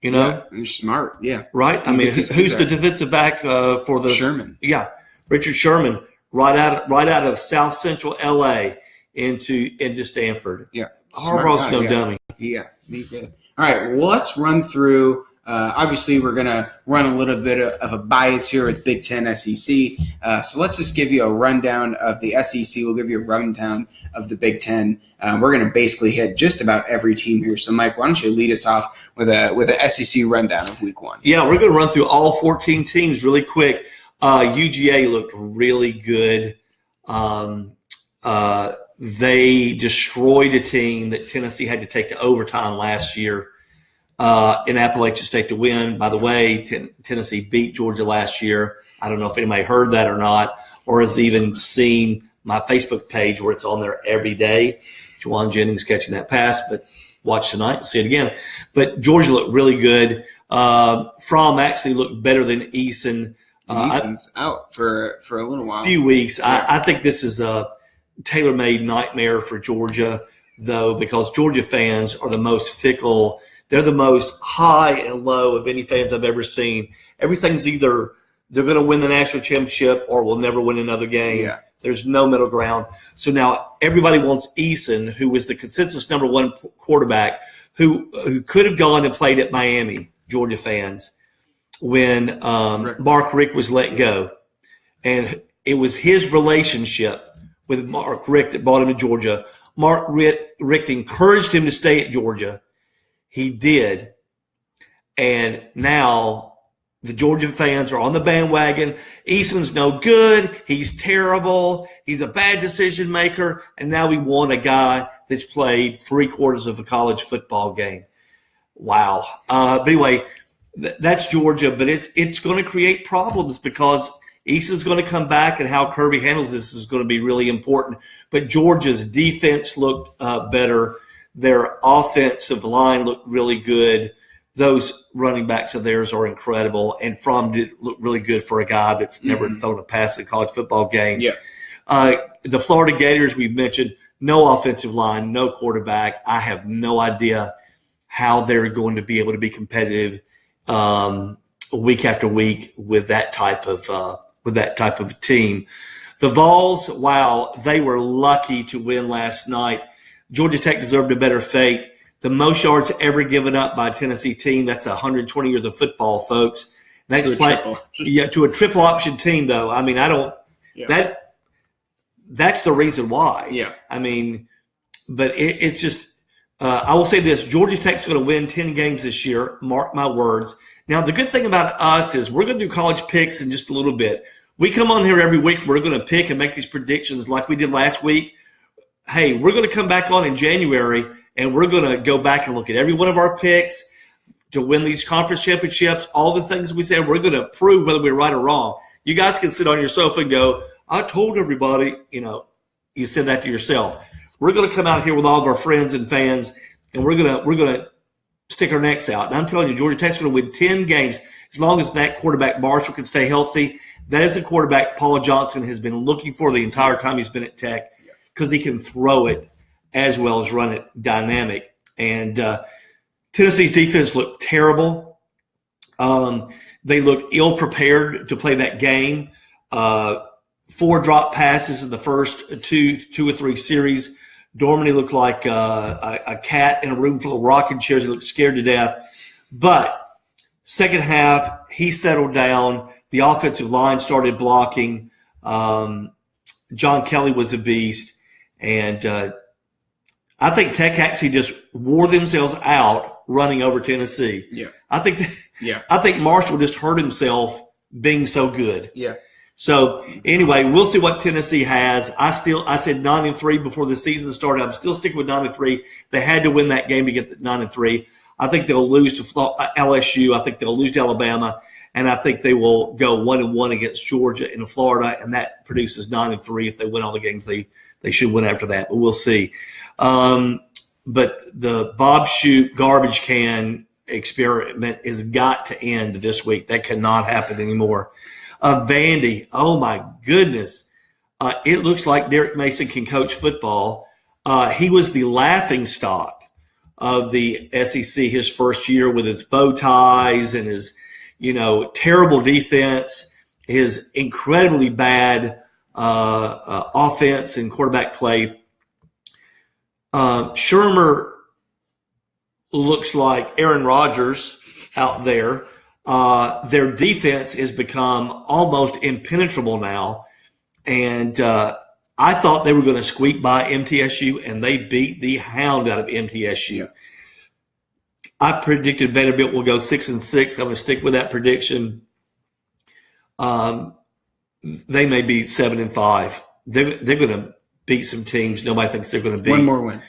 Speaker 2: You know?
Speaker 1: Yeah, they're smart, yeah.
Speaker 2: Right? I mean, who's the defensive back for the –
Speaker 1: Sherman. Yeah.
Speaker 2: Richard Sherman, right out of South Central L.A. into Stanford.
Speaker 1: Yeah.
Speaker 2: Harbaugh's no dummy.
Speaker 1: Yeah, he did. All right, well, let's run through obviously, we're going to run a little bit of a bias here with Big Ten SEC. So let's just give you a rundown of the SEC. We'll give you a rundown of the Big Ten. We're going to basically hit just about every team here. So, Mike, why don't you lead us off with a SEC rundown of Week 1?
Speaker 2: Yeah, we're going to run through all 14 teams really quick. UGA looked really good. They destroyed a team that Tennessee had to take to overtime last year in Appalachian State to win. By the way, Tennessee beat Georgia last year. I don't know if anybody heard that or not, or has even seen my Facebook page where it's on there every day. Juwan Jennings catching that pass, but watch tonight and see it again. But Georgia looked really good. Fromm actually looked better than Eason.
Speaker 1: Eason's out for a little while.
Speaker 2: A few weeks.
Speaker 1: Yeah.
Speaker 2: I think this is a tailor-made nightmare for Georgia, though, because Georgia fans are the most fickle. They're the most high and low of any fans I've ever seen. Everything's either they're going to win the national championship or we'll never win another game.
Speaker 1: Yeah.
Speaker 2: There's no middle ground. So now everybody wants Eason, who was the consensus #1 quarterback, who could have gone and played at Miami, Georgia fans, when Mark Richt was let go. And it was his relationship with Mark Richt that brought him to Georgia. Mark Richt encouraged him to stay at Georgia. He did. And now the Georgia fans are on the bandwagon. Eason's no good. He's terrible. He's a bad decision maker. And now we want a guy that's played 3/4 of a college football game. Wow. But anyway, that's Georgia. But it's going to create problems because Eason's going to come back, and how Kirby handles this is going to be really important. But Georgia's defense looked better. Their offensive line looked really good. Those running backs of theirs are incredible. And Fromm did look really good for a guy that's never thrown a pass in a college football game.
Speaker 1: Yeah.
Speaker 2: The Florida Gators, we've mentioned, no offensive line, no quarterback. I have no idea how they're going to be able to be competitive week after week with that type of team. The Vols, wow, they were lucky to win last night. Georgia Tech deserved a better fate. The most yards ever given up by a Tennessee team. That's 120 years of football, folks. That's to a triple option team, though. I mean, that's the reason why.
Speaker 1: Yeah.
Speaker 2: I mean, but it's just I will say this: Georgia Tech's going to win 10 games this year. Mark my words. Now, the good thing about us is we're going to do college picks in just a little bit. We come on here every week. We're going to pick and make these predictions like we did last week. Hey, we're going to come back on in January, and we're going to go back and look at every one of our picks to win these conference championships, all the things we said. We're going to prove whether we're right or wrong. You guys can sit on your sofa and go, I told everybody, you said that to yourself. We're going to come out here with all of our friends and fans, and we're going to stick our necks out. And I'm telling you, Georgia Tech's going to win 10 games as long as that quarterback Marshall can stay healthy. That is a quarterback Paul Johnson has been looking for the entire time he's been at Tech, because he can throw it as well as run it dynamic. And Tennessee's defense looked terrible. They looked ill-prepared to play that game. 4 drop passes in the first two or three series. Dormany looked like a cat in a room full of rocking chairs. He looked scared to death. But second half, he settled down. The offensive line started blocking. John Kelly was a beast. And I think Tech actually just wore themselves out running over Tennessee.
Speaker 1: Yeah.
Speaker 2: I think Marshall just hurt himself being so good.
Speaker 1: Yeah.
Speaker 2: So anyway, we'll see what Tennessee has. I said 9-3 before the season started. I'm still sticking with 9-3. They had to win that game to get the 9-3. I think they'll lose to LSU. I think they'll lose to Alabama, and I think they will go 1-1 against Georgia and Florida, and that produces 9-3. If they win all the games, they should win after that, but we'll see. But the Bob Shoot garbage can experiment has got to end this week. That cannot happen anymore. Vandy, oh my goodness. It looks like Derek Mason can coach football. He was the laughing stock of the SEC his first year with his bow ties and his, terrible defense, his incredibly bad offense and quarterback play. Shermer looks like Aaron Rodgers out there. Their defense has become almost impenetrable now. And I thought they were going to squeak by MTSU, and they beat the hound out of MTSU.
Speaker 1: Yeah.
Speaker 2: I predicted Vanderbilt will go 6-6. I'm going to stick with that prediction. They may be 7-5. They're going to beat some teams nobody thinks they're going to beat.
Speaker 1: One more win.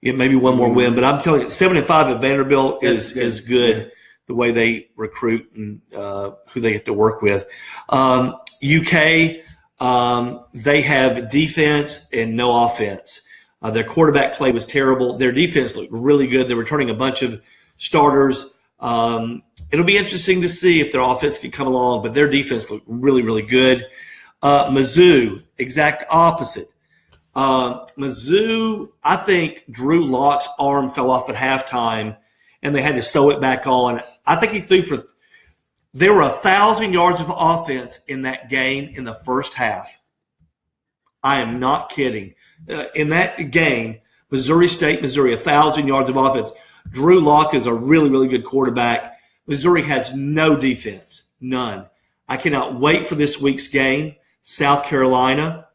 Speaker 2: Yeah, maybe one more win. But I'm telling you, 7-5 at Vanderbilt is good. The way they recruit and who they get to work with. UK, they have defense and no offense. Their quarterback play was terrible. Their defense looked really good. They're returning a bunch of starters. It'll be interesting to see if their offense can come along, but their defense looked really, really good. Mizzou, exact opposite. Mizzou, I think Drew Locke's arm fell off at halftime, and they had to sew it back on. I think he threw for – there were 1,000 yards of offense in that game in the first half. I am not kidding. In that game, Missouri State, Missouri, 1,000 yards of offense. Drew Lock is a really, really good quarterback. Missouri has no defense, none. I cannot wait for this week's game, South Carolina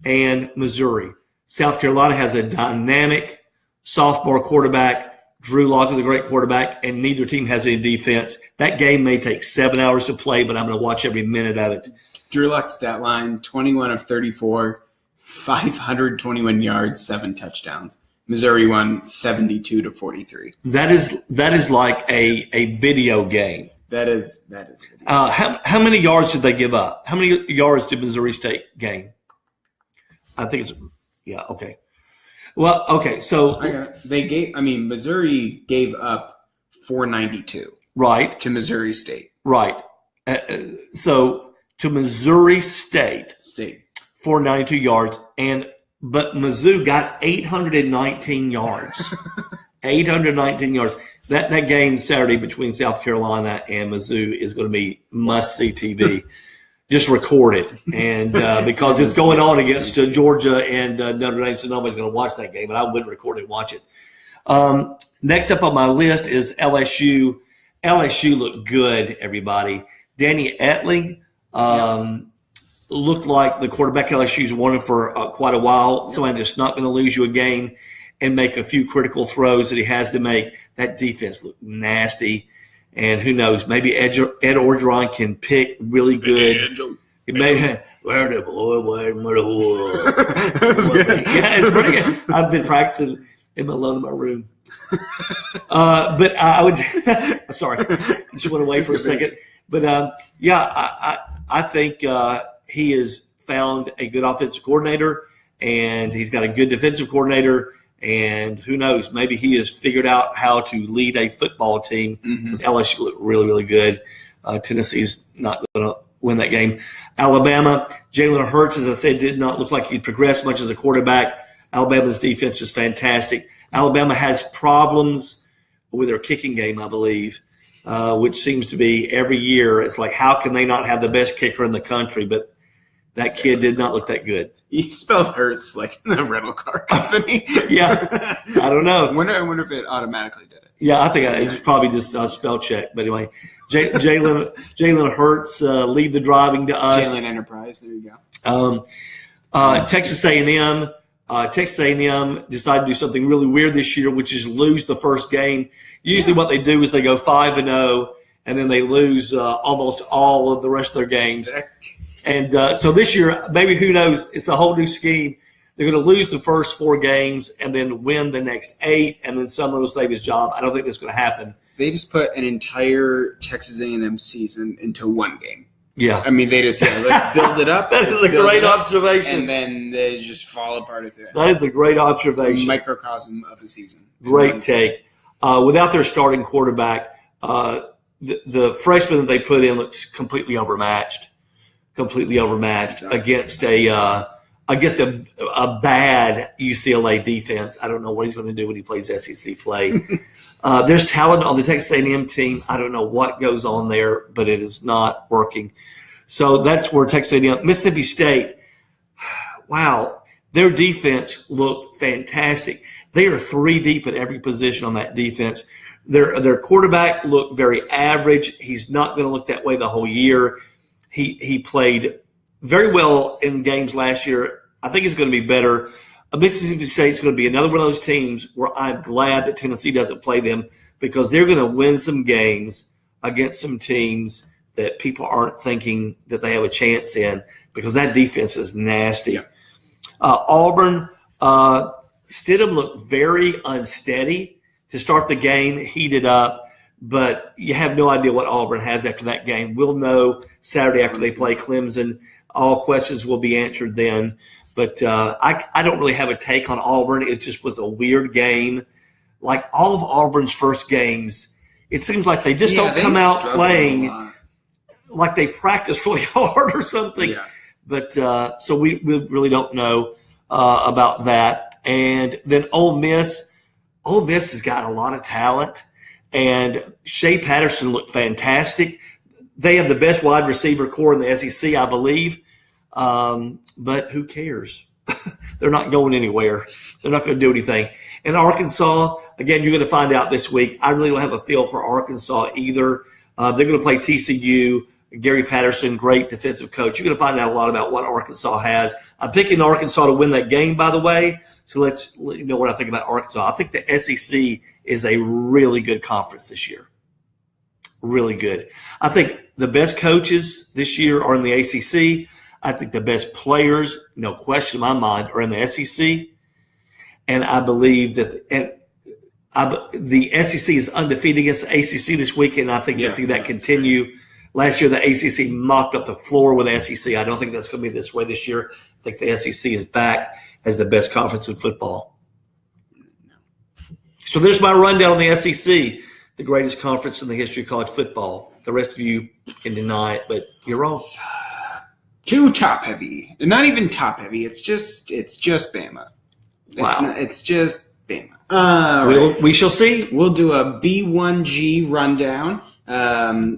Speaker 2: and Missouri. South Carolina has a dynamic sophomore quarterback. Drew Lock is a great quarterback, and neither team has any defense. That game may take 7 hours to play, but I'm going to watch every minute of it.
Speaker 1: Drew Lock's stat line, 21 of 34, 521 yards, 7 touchdowns. Missouri won 72-43.
Speaker 2: That is like a video game.
Speaker 1: That is video.
Speaker 2: How many yards did they give up? How many yards did Missouri State gain? I think it's okay. Well, okay, so
Speaker 1: Missouri gave up 492.
Speaker 2: Right.
Speaker 1: To Missouri State.
Speaker 2: Right. So to Missouri State. 492 yards, but Mizzou got 819 yards. 819 yards. That game Saturday between South Carolina and Mizzou is going to be must-see TV. Just record it, and because it's going on against Georgia and Notre Dame, so nobody's going to watch that game, but I would record it and watch it. Next up on my list is LSU. LSU looked good, everybody. Danny Etling looked like the quarterback LSU's wanted for quite a while, somebody that's not going to lose you a game and make a few critical throws that he has to make. That defense looked nasty. And who knows, maybe Ed Orgeron can pick really good. Where the boy, where the Yeah, it's pretty good. I've been practicing alone in my room. But I would – sorry, I just went away for a second. But, I think he has found a good offensive coordinator, and he's got a good defensive coordinator. And who knows, maybe he has figured out how to lead a football team because LSU looked really, really good. Tennessee's not going to win that game. Alabama, Jalen Hurts, as I said, did not look like he'd progressed much as a quarterback. Alabama's defense is fantastic. Alabama has problems with their kicking game, I believe, which seems to be every year. It's like, how can they not have the best kicker in the country? But that kid did not look that good.
Speaker 1: You spelled Hurts like the rental car company.
Speaker 2: Yeah, I don't know.
Speaker 1: I wonder if it automatically did it.
Speaker 2: Yeah, I think it's probably just a spell check. But anyway, Jalen Hurts leave the driving to us.
Speaker 1: Jalen Enterprise, there you go.
Speaker 2: Texas A&M. Texas A&M decided to do something really weird this year, which is lose the first game. Usually what they do is they go 5-0, and then they lose almost all of the rest of their games. And so this year, maybe who knows, it's a whole new scheme. They're going to lose the first 4 games and then win the next 8, and then someone will save his job. I don't think that's going to happen.
Speaker 1: They just put an entire Texas A&M season into one game.
Speaker 2: Yeah.
Speaker 1: I mean, they just let's build it up.
Speaker 2: That is a great observation.
Speaker 1: And then they just fall apart at the end.
Speaker 2: That is a great observation.
Speaker 1: It's a microcosm of a season.
Speaker 2: Great take. Without their starting quarterback, the freshman that they put in looks completely overmatched against a bad UCLA defense. I don't know what he's going to do when he plays SEC play. There's talent on the Texas A&M team. I don't know what goes on there, but it is not working. So that's where Texas A&M, Mississippi State. Wow, their defense looked fantastic. They are 3 deep at every position on that defense. Their quarterback looked very average. He's not going to look that way the whole year. He played very well in games last year. I think he's going to be better. Mississippi State's going to be another one of those teams where I'm glad that Tennessee doesn't play them, because they're going to win some games against some teams that people aren't thinking that they have a chance in, because that defense is nasty.
Speaker 1: Yeah.
Speaker 2: Auburn, Stidham looked very unsteady to start the game, heated up, but you have no idea what Auburn has after that game. We'll know Saturday after they play Clemson. All questions will be answered then. But I don't really have a take on Auburn. It just was a weird game. Like all of Auburn's first games, it seems like they just don't come out playing like they practice really hard or something.
Speaker 1: Yeah.
Speaker 2: But so we really don't know about that. And then Ole Miss has got a lot of talent. And Shea Patterson looked fantastic. They have the best wide receiver core in the SEC, I believe. But who cares? They're not going anywhere. They're not going to do anything. And Arkansas, again, you're going to find out this week. I really don't have a feel for Arkansas either. They're going to play TCU. Gary Patterson, great defensive coach. You're going to find out a lot about what Arkansas has. I'm picking Arkansas to win that game, by the way. So let's let you know what I think about Arkansas. I think the SEC is a really good conference this year. Really good. I think the best coaches this year are in the ACC. I think the best players, no question in my mind, are in the SEC. And I believe that the SEC is undefeated against the ACC this weekend. I think you'll see that continue. Last year, the ACC mopped up the floor with the SEC. I don't think that's going to be this way this year. I think the SEC is back as the best conference in football. So there's my rundown on the SEC, the greatest conference in the history of college football. The rest of you can deny it, but you're wrong.
Speaker 1: Too top heavy. Not even top heavy. It's just Bama.
Speaker 2: Wow.
Speaker 1: It's just Bama. Right.
Speaker 2: We shall see.
Speaker 1: We'll do a B1G rundown.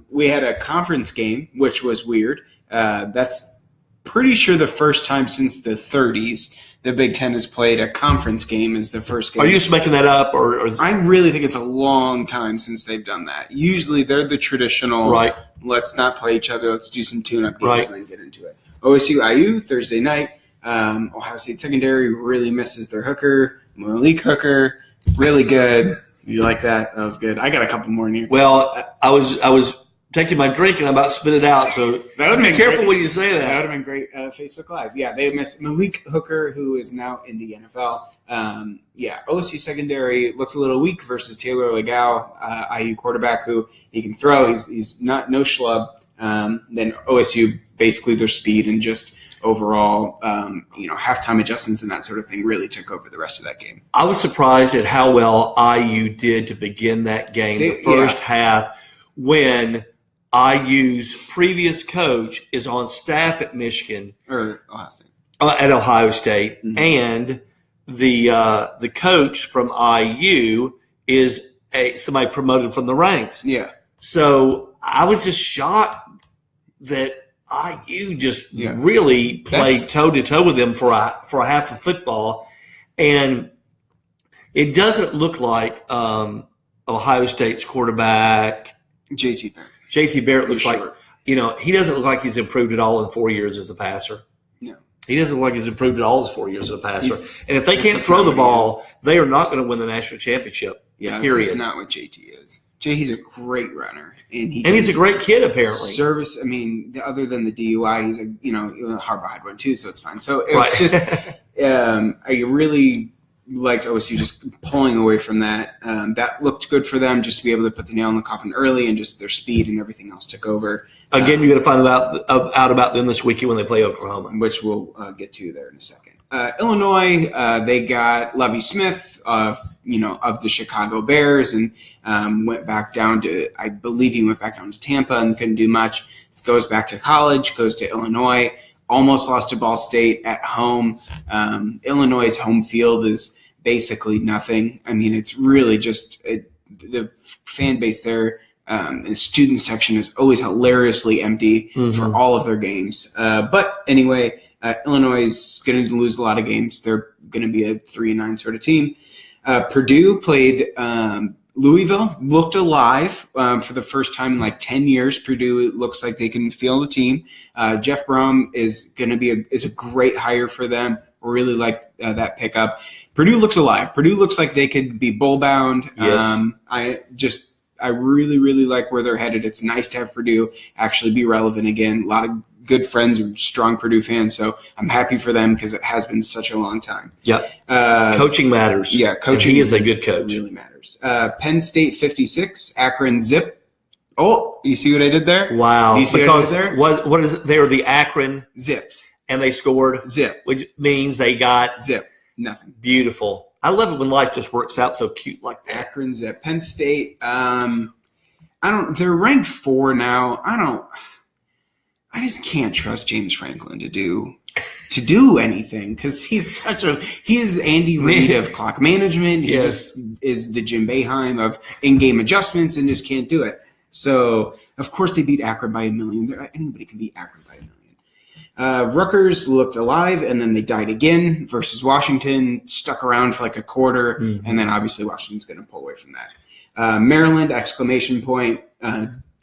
Speaker 1: We had a conference game, which was weird. That's pretty sure the first time since the 30s the Big Ten has played a conference game as the first game.
Speaker 2: Are you just making that up? Or
Speaker 1: I really think it's a long time since they've done that. Usually they're the traditional,
Speaker 2: right,
Speaker 1: let's not play each other, let's do some tune-up games and then get into it. OSU IU, Thursday night. Ohio State secondary really misses their hooker, Malik Hooker. Really good. You like that? That was good. I got a couple more in here.
Speaker 2: Well, I was taking my drink and I'm about to spit it out, so be careful when you say that.
Speaker 1: That would have been great. Facebook Live. Yeah, they missed Malik Hooker, who is now in the NFL. OSU secondary looked a little weak versus Taylor Legal, IU quarterback, who he can throw. He's no schlub. Then OSU, basically their speed and just overall, halftime adjustments and that sort of thing really took over the rest of that game.
Speaker 2: I was surprised at how well IU did to begin that game, the first half, when IU's previous coach is on staff at Michigan
Speaker 1: or Ohio State.
Speaker 2: At Ohio State,
Speaker 1: mm-hmm.
Speaker 2: and the coach from IU is somebody promoted from the ranks.
Speaker 1: Yeah.
Speaker 2: So I was just shocked that IU just really played toe-to-toe with them for a half of football. And it doesn't look like Ohio State's quarterback JT Barrett looks like, he doesn't look like he's improved at all in 4 years as a passer.
Speaker 1: No.
Speaker 2: He doesn't look like he's improved at all as 4 years as a passer. And if they can't throw the ball, they are not going to win the national championship.
Speaker 1: Yeah,
Speaker 2: period.
Speaker 1: That's not what JT is. JT's a great runner. And
Speaker 2: he's a great kid, apparently.
Speaker 1: Service, other than the DUI, he's Harbaugh had one too, so it's fine. So it's just, I really liked OSU just pulling away from that. That looked good for them, just to be able to put the nail in the coffin early, and just their speed and everything else took over.
Speaker 2: Again, you're going to find out about them this weekend when they play Oklahoma,
Speaker 1: which we'll get to there in a second. Illinois, they got Lovie Smith of the Chicago Bears, and went back down to, I believe he went back down to Tampa and couldn't do much. Goes back to college, goes to Illinois, almost lost to Ball State at home. Illinois' home field is basically nothing. It's really just the fan base there. The student section is always hilariously empty for all of their games. But anyway, Illinois is going to lose a lot of games. They're going to be a 3-9 sort of team. Purdue played Louisville looked alive for the first time in like 10 years. Purdue looks like they can field a team. Jeff Brom is going to be a great hire for them. Really like that pickup. Purdue looks alive. Purdue looks like they could be bowl bound.
Speaker 2: Yes.
Speaker 1: I really, really like where they're headed. It's nice to have Purdue actually be relevant again. A lot of good friends and strong Purdue fans, so I'm happy for them because it has been such a long time.
Speaker 2: Yep. Coaching matters.
Speaker 1: Yeah, coaching.
Speaker 2: And he is a good coach.
Speaker 1: Really matters. Penn State 56, Akron Zip. Oh, you see what I did there?
Speaker 2: Wow.
Speaker 1: Do you see
Speaker 2: because
Speaker 1: what I did there?
Speaker 2: What is it? They were the Akron
Speaker 1: Zips.
Speaker 2: And they scored
Speaker 1: Zip,
Speaker 2: which means they got
Speaker 1: zip. Nothing.
Speaker 2: Beautiful. I love it when life just works out so cute like that.
Speaker 1: Akron Zip. Penn State. They're ranked 4 now. I just can't trust James Franklin to do anything because he is Andy Reid of clock management. He just is the Jim Boeheim of in-game adjustments and just can't do it. So of course they beat Akron by 1 million. Anybody can beat Akron by 1 million. Rutgers looked alive, and then they died durkin versus Washington, stuck around for like a quarter, and then obviously Washington's going to pull away from that. Maryland, exclamation point,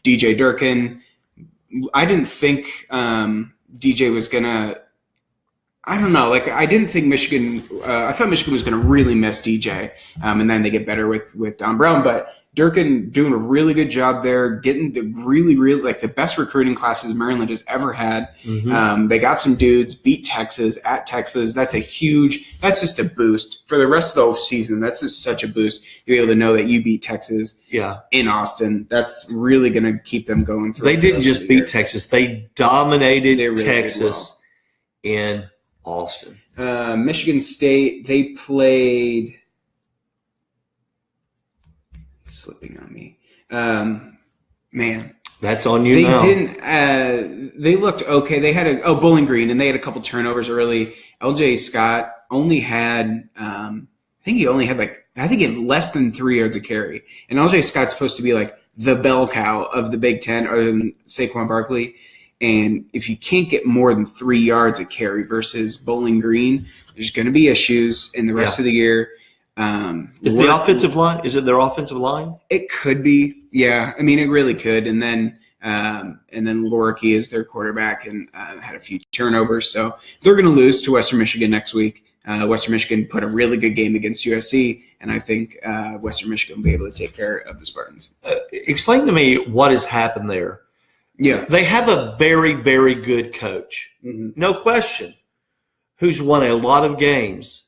Speaker 1: DJ Durkin. I didn't think DJ was going to – I don't know. Like, I didn't think Michigan I thought Michigan was going to really miss DJ, and then they get better with Don Brown. But Durkin doing a really good job there, getting the really, really like the best recruiting classes Maryland has ever had. They got some dudes, beat Texas at Texas. That's just a boost for the rest of the season. That's just such a boost. You're able to know that you beat Texas in Austin. That's really going to keep them going through.
Speaker 2: They didn't just beat Texas. They dominated Texas in Austin.
Speaker 1: Michigan State, they played – slipping on me. Man.
Speaker 2: That's on you now.
Speaker 1: They looked okay. They had Bowling Green, and they had a couple turnovers early. LJ Scott only had I think he had less than 3 yards of carry. And LJ Scott's supposed to be like the bell cow of the Big Ten other than Saquon Barkley. And if you can't get more than 3 yards of carry versus Bowling Green, there's going to be issues in the rest of the year.
Speaker 2: Is the offensive line? Is it their offensive line?
Speaker 1: It could be, yeah. I mean, it really could. And then Lorky is their quarterback and had a few turnovers, so they're going to lose to Western Michigan next week. Western Michigan put a really good game against USC, and I think Western Michigan will be able to take care of the Spartans.
Speaker 2: Explain to me what has happened there.
Speaker 1: Yeah,
Speaker 2: they have a very, very good coach, no question, who's won a lot of games,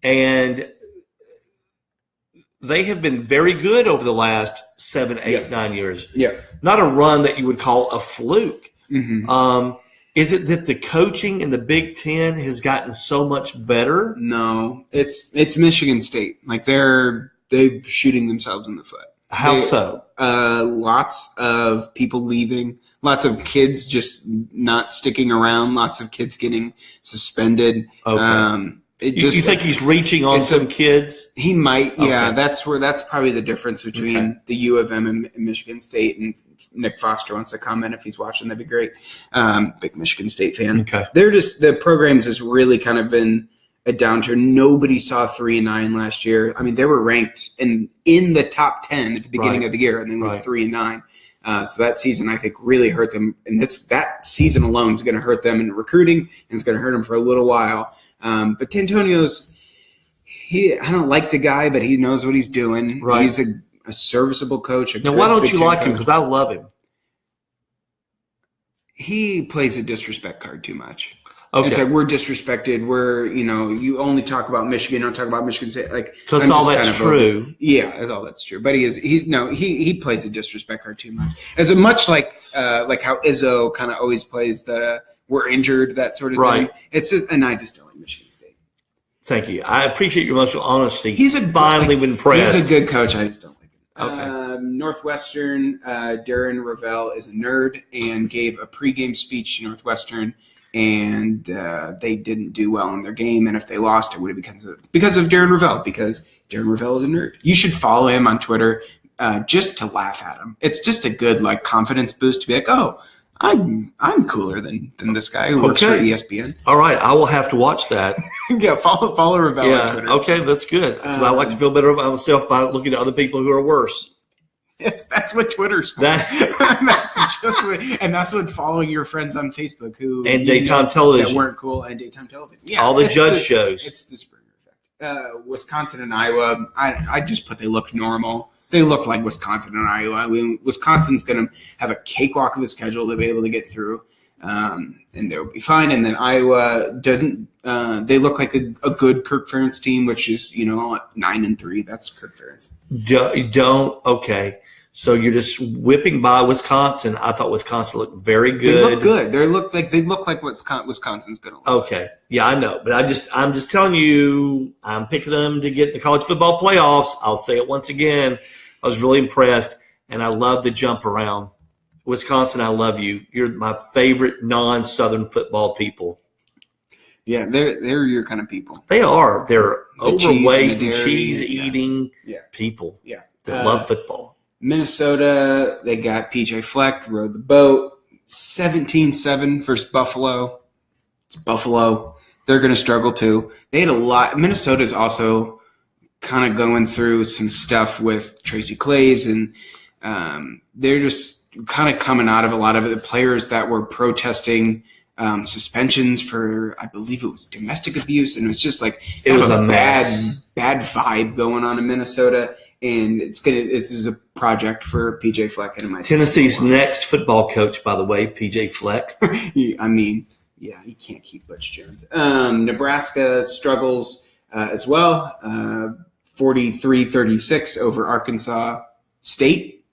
Speaker 2: and they have been very good over the last 7, 8, 9 years.
Speaker 1: Yeah.
Speaker 2: Not a run that you would call a fluke. Is it that the coaching in the Big Ten has gotten so much better?
Speaker 1: No, it's Michigan State. Like they're shooting themselves in the foot.
Speaker 2: How so?
Speaker 1: Lots of people leaving. Lots of kids just not sticking around. Lots of kids getting suspended.
Speaker 2: Okay. You think he's reaching on some kids?
Speaker 1: He might, yeah. Okay. That's probably the difference between the U of M and Michigan State. And Nick Foster wants to comment if he's watching. That'd be great. Big Michigan State fan.
Speaker 2: Okay.
Speaker 1: The program's just really kind of been a downturn. Nobody saw 3-9 last year. I mean, they were ranked in the top 10 at the beginning of the year, and they went 3-9. So that season, I think, really hurt them. And that season alone is going to hurt them in recruiting, and it's going to hurt them for a little while. But D'Antonio's, I don't like the guy, but he knows what he's doing.
Speaker 2: Right.
Speaker 1: He's a serviceable coach.
Speaker 2: Now, why don't you like him? Because I love him.
Speaker 1: He plays a disrespect card too much.
Speaker 2: Okay.
Speaker 1: It's like we're disrespected. You only talk about Michigan, don't talk about Michigan State. Like,
Speaker 2: because all that's true.
Speaker 1: Yeah, all that's true. But he plays a disrespect card too much. It's much like how Izzo kind of always plays the we're injured, that sort of thing. And I just don't like Michigan State.
Speaker 2: Thank you. I appreciate your emotional honesty. Finally impressed.
Speaker 1: He's a good coach. I just don't like him.
Speaker 2: Okay.
Speaker 1: Northwestern, Darren Ravel is a nerd and gave a pregame speech to Northwestern, and they didn't do well in their game. And if they lost, it would have been because of Darren Ravel, because Darren Ravel is a nerd. You should follow him on Twitter just to laugh at him. It's just a good confidence boost to be like, oh, I'm cooler than this guy who works for ESPN.
Speaker 2: All right, I will have to watch that.
Speaker 1: Yeah, follow Ravel on Twitter.
Speaker 2: Okay, that's good. Because I like to feel better about myself by looking at other people who are worse.
Speaker 1: Yes, that's what Twitter's for. That's what following your friends on Facebook and
Speaker 2: daytime television
Speaker 1: that weren't cool and daytime television. Yeah,
Speaker 2: all the judge shows.
Speaker 1: It's the Springer effect. Wisconsin and Iowa. I just put they look normal. They look like Wisconsin and Iowa. I mean, Wisconsin's going to have a cakewalk of a schedule they'll be able to get through, and they'll be fine. And then Iowa doesn't. They look like a good Kirk Ferentz team, which is 9-3. That's Kirk Ferentz.
Speaker 2: Okay. So you're just whipping by Wisconsin. I thought Wisconsin looked very good.
Speaker 1: They look good. They look like Wisconsin's going to look.
Speaker 2: Okay. Yeah, I know. But I'm just telling you, I'm picking them to get the college football playoffs. I'll say it once again. I was really impressed, and I love the jump around. Wisconsin, I love you. You're my favorite non-Southern football people.
Speaker 1: Yeah, they're your kind of people.
Speaker 2: They are. They're overweight and cheese-eating people that love football.
Speaker 1: Minnesota, they got PJ Fleck, rode the boat, 17-7 versus Buffalo. It's Buffalo. They're going to struggle too. They had a lot. Minnesota's also kind of going through some stuff with Tracy Claeys, and they're just kind of coming out of a lot of the players that were protesting suspensions for, I believe it was domestic abuse, and it was just like
Speaker 2: it was a
Speaker 1: bad vibe going on in Minnesota. And it's a project for PJ Fleck and
Speaker 2: Tennessee's next football coach, by the way, PJ Fleck.
Speaker 1: I mean, yeah, you can't keep Butch Jones. Nebraska struggles as well. 43-36 over Arkansas State.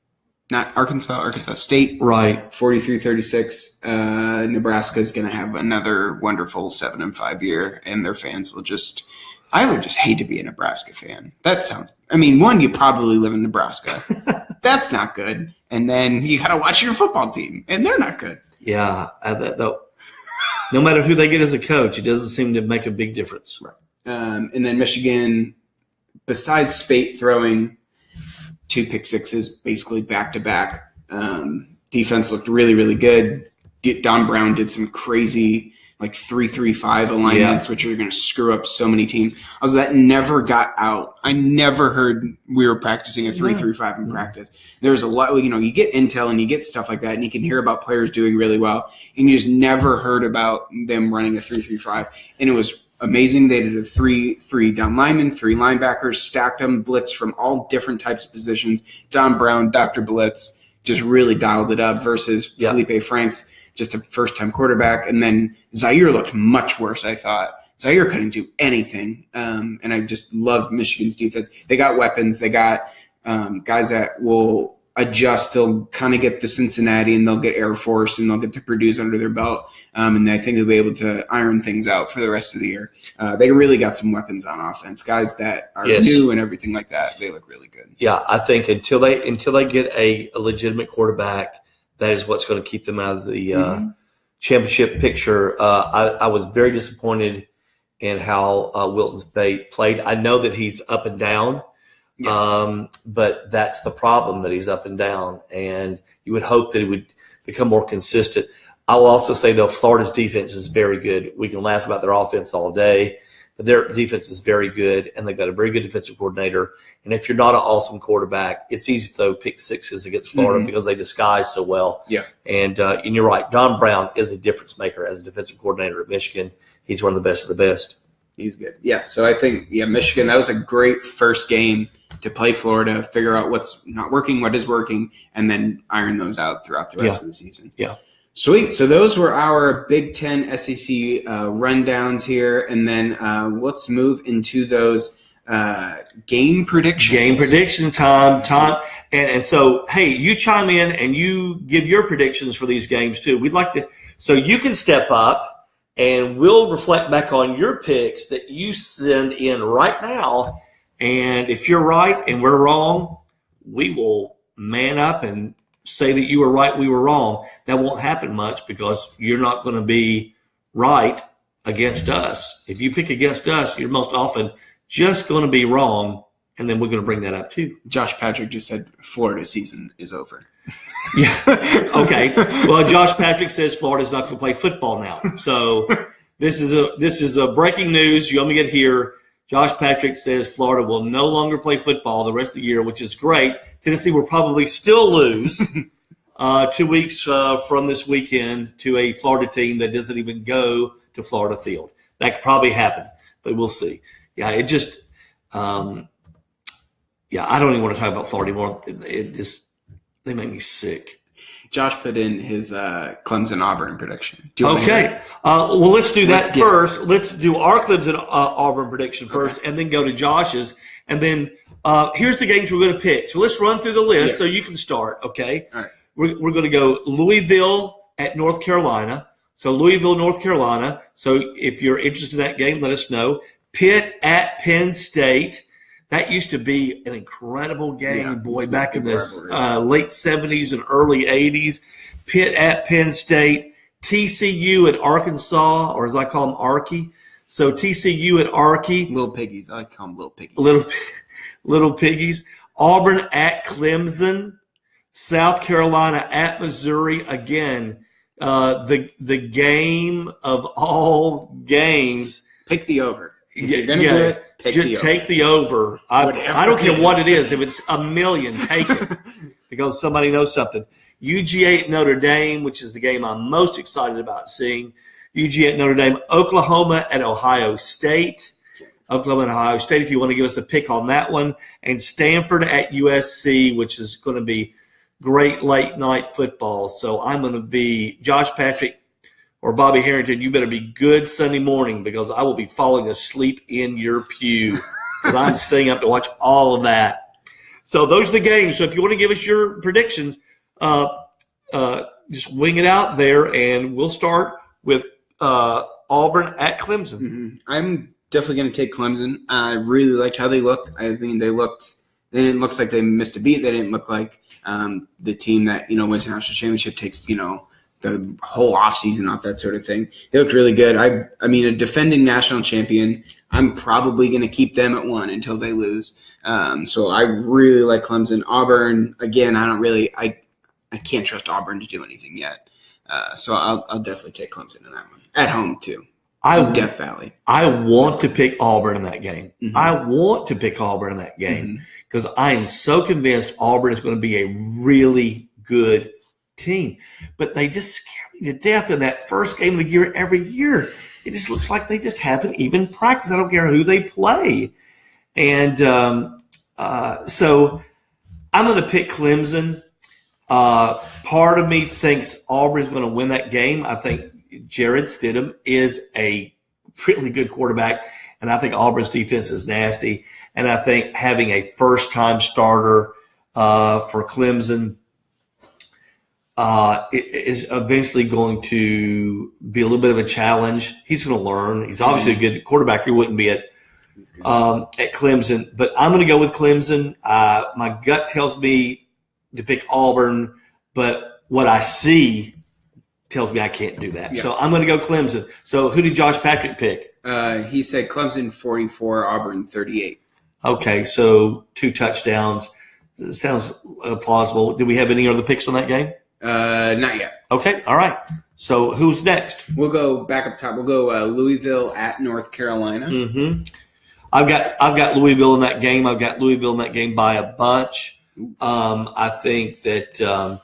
Speaker 1: Not Arkansas State.
Speaker 2: Right.
Speaker 1: 43-36. Nebraska is going to have another wonderful 7-5 year, and their fans will just. I would just hate to be a Nebraska fan. That sounds. I mean, one, you probably live in Nebraska. That's not good. And then you got to watch your football team, and they're not good.
Speaker 2: Yeah, no matter who they get as a coach, it doesn't seem to make a big difference.
Speaker 1: Right. And then Michigan, besides Spate throwing 2 pick sixes, basically back to back, defense looked really, really good. Don Brown did some crazy. 3-3-5 alignments, which are going to screw up so many teams. That never got out. I never heard we were practicing a 3-3-5 in practice. There's a lot, you get intel and you get stuff like that, and you can hear about players doing really well, and you just never heard about them running a 3-3-5. And it was amazing. They did a 3 down linemen, 3 linebackers, stacked them, blitz from all different types of positions. Don Brown, Dr. Blitz, just really dialed it up versus Felipe Franks. Just a first-time quarterback. And then Zaire looked much worse, I thought. Zaire couldn't do anything. And I just love Michigan's defense. They got weapons. They got guys that will adjust. They'll kind of get to Cincinnati, and they'll get Air Force, and they'll get to Purdue's under their belt. And I think they'll be able to iron things out for the rest of the year. They really got some weapons on offense. Guys that are new and everything like that, they look really good.
Speaker 2: Yeah, I think until they get a legitimate quarterback, that is what's going to keep them out of the championship picture. I was very disappointed in how Wilton Speight played. I know that he's up and down, but that's the problem, that he's up and down. And you would hope that he would become more consistent. I will also say, though, Florida's defense is very good. We can laugh about their offense all day, but their defense is very good, and they've got a very good defensive coordinator. And if you're not an awesome quarterback, it's easy to throw pick sixes against Florida because they disguise so well.
Speaker 1: Yeah.
Speaker 2: And you're right. Don Brown is a difference maker as a defensive coordinator at Michigan. He's one of the best of the best.
Speaker 1: He's good. Yeah. So I think, Michigan, that was a great first game to play Florida, figure out what's not working, what is working, and then iron those out throughout the rest of the season.
Speaker 2: Yeah.
Speaker 1: Sweet. So those were our Big Ten SEC rundowns here. And then let's move into those game predictions.
Speaker 2: Game prediction time. And so, hey, you chime in and you give your predictions for these games too. We'd like to, so you can step up and we'll reflect back on your picks that you send in right now. And if you're right and we're wrong, we will man up and say that you were right, we were wrong. That won't happen much because you're not going to be right against us. If you pick against us, you're most often just going to be wrong, and then we're going to bring that up too.
Speaker 1: Josh Patrick just said Florida season is over.
Speaker 2: Yeah. Okay. Well, Josh Patrick says Florida's not going to play football now. So this is a breaking news. You only get here. Josh Patrick says Florida will no longer play football the rest of the year, which is great. Tennessee will probably still lose 2 weeks from this weekend to a Florida team that doesn't even go to Florida Field. That could probably happen, but we'll see. Yeah, it just I don't even want to talk about Florida anymore. They make me sick.
Speaker 1: Josh put in his Clemson Auburn prediction.
Speaker 2: Okay. Well, let's do that first. Let's do our Clemson Auburn prediction first, and then go to Josh's. And then here's the games we're going to pick. So let's run through the list so you can start, okay?
Speaker 1: All right.
Speaker 2: We're going to go Louisville at North Carolina. So Louisville, North Carolina. So if you're interested in that game, let us know. Pitt at Penn State. That used to be an incredible game, back in the late 70s and early 80s. Pitt at Penn State. TCU at Arkansas, or as I call them, Arky. So TCU at Arky.
Speaker 1: Little Piggies. I like to call them Little Piggies.
Speaker 2: Little Piggies. Auburn at Clemson. South Carolina at Missouri. Again, the game of all games.
Speaker 1: Pick the over. If you're going to do it,
Speaker 2: take the over. I don't care what it is. If it's a million, take it because somebody knows something. UGA at Notre Dame, which is the game I'm most excited about seeing. UGA at Notre Dame. Oklahoma at Ohio State. Oklahoma and Ohio State, if you want to give us a pick on that one. And Stanford at USC, which is going to be great late night football. So I'm going to be Josh Patrick or Bobby Harrington. You better be good Sunday morning because I will be falling asleep in your pew because I'm staying up to watch all of that. So those are the games. So if you want to give us your predictions, just wing it out there, and we'll start with Auburn at Clemson.
Speaker 1: Mm-hmm. I'm definitely going to take Clemson. I really liked how they looked. I mean, they didn't look like they missed a beat. They didn't look like the team that, wins the national championship takes, the whole offseason off, that sort of thing. They looked really good. I mean, a defending national champion, I'm probably going to keep them at 1 until they lose. So I really like Clemson. Auburn, again, I can't trust Auburn to do anything yet. So I'll definitely take Clemson in that one. At home, too. Death Valley.
Speaker 2: I want to pick Auburn in that game.
Speaker 1: Mm-hmm.
Speaker 2: I want to pick Auburn in that game because I am so convinced Auburn is going to be a really good team. But they just scare me to death in that first game of the year every year. It just looks like they just haven't even practiced. I don't care who they play. And so I'm going to pick Clemson. Part of me thinks Auburn is going to win that game. I think Jared Stidham is a really good quarterback, and I think Auburn's defense is nasty. And I think having a first-time starter for Clemson is eventually going to be a little bit of a challenge. He's going to learn. He's obviously a good quarterback. He wouldn't be at Clemson. But I'm going to go with Clemson. My gut tells me to pick Auburn, but what I see tells me I can't do that. Yeah. So I'm going to go Clemson. So who did Josh Patrick pick?
Speaker 1: He said Clemson 44, Auburn 38.
Speaker 2: Okay, so 2 touchdowns. Sounds plausible. Do we have any other picks on that game?
Speaker 1: Not yet.
Speaker 2: Okay, all right. So who's next?
Speaker 1: We'll go back up top. We'll go Louisville at North Carolina.
Speaker 2: Mm-hmm. I've got Louisville in that game. I've got Louisville in that game by a bunch. I think that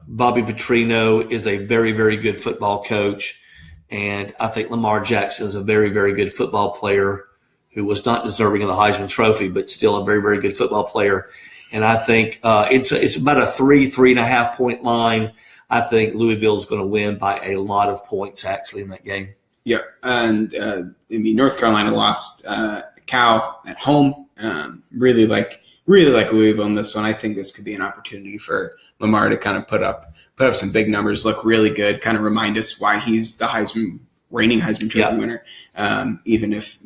Speaker 2: Bobby Petrino is a very, very good football coach, and I think Lamar Jackson is a very, very good football player who was not deserving of the Heisman Trophy, but still a very, very good football player. And I think it's about a 3.5 point line. I think Louisville is going to win by a lot of points actually in that game.
Speaker 1: Yeah, and North Carolina lost Cal at home. Really like Louisville in this one. I think this could be an opportunity for Lamar to kind of put up some big numbers, look really good, kind of remind us why he's the reigning Heisman Trophy winner, even if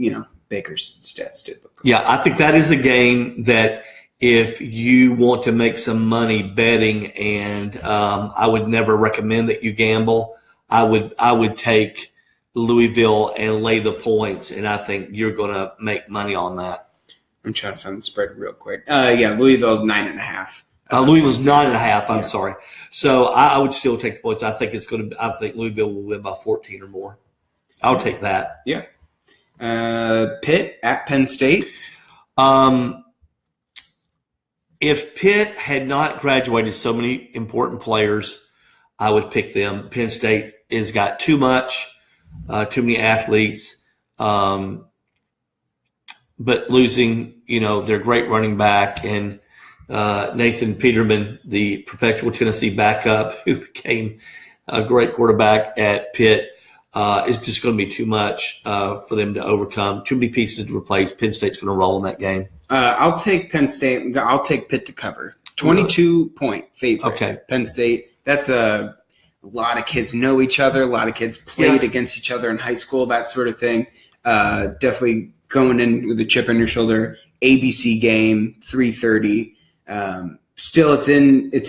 Speaker 1: Baker's stats did look good.
Speaker 2: Yeah, I think that is the game that if you want to make some money betting, and I would never recommend that you gamble, I would take Louisville and lay the points, and I think you're going to make money on that.
Speaker 1: I'm trying to find the spread real quick. Louisville's 9.5.
Speaker 2: Louisville's 9.5. I'm sorry. So I would still take the points. I think Louisville will win by 14 or more. I'll take that.
Speaker 1: Yeah. Pitt at Penn State.
Speaker 2: If Pitt had not graduated so many important players, I would pick them. Penn State has got too many athletes, but losing, their great running back and Nathan Peterman, the perpetual Tennessee backup who became a great quarterback at Pitt, is just going to be too much for them to overcome. Too many pieces to replace. Penn State's going to roll in that game.
Speaker 1: I'll take Penn State. I'll take Pitt to cover. 22-point favorite.
Speaker 2: Okay.
Speaker 1: Penn State. That's a lot of kids know each other. A lot of kids played against each other in high school, that sort of thing. Definitely going in with a chip on your shoulder. ABC game, 3:30. Still, it's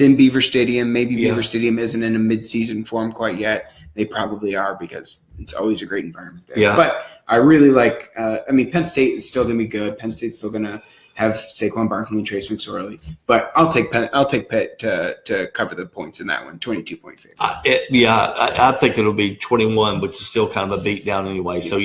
Speaker 1: in Beaver Stadium. Maybe Beaver Stadium isn't in a midseason form quite yet. They probably are because it's always a great environment there.
Speaker 2: Yeah.
Speaker 1: But I really like. Penn State is still going to be good. Penn State's still going to have Saquon Barkley and Trace McSorley. But I'll take Pitt to cover the points in that one. 22-point favorite.
Speaker 2: I think it'll be 21, which is still kind of a beat down anyway. So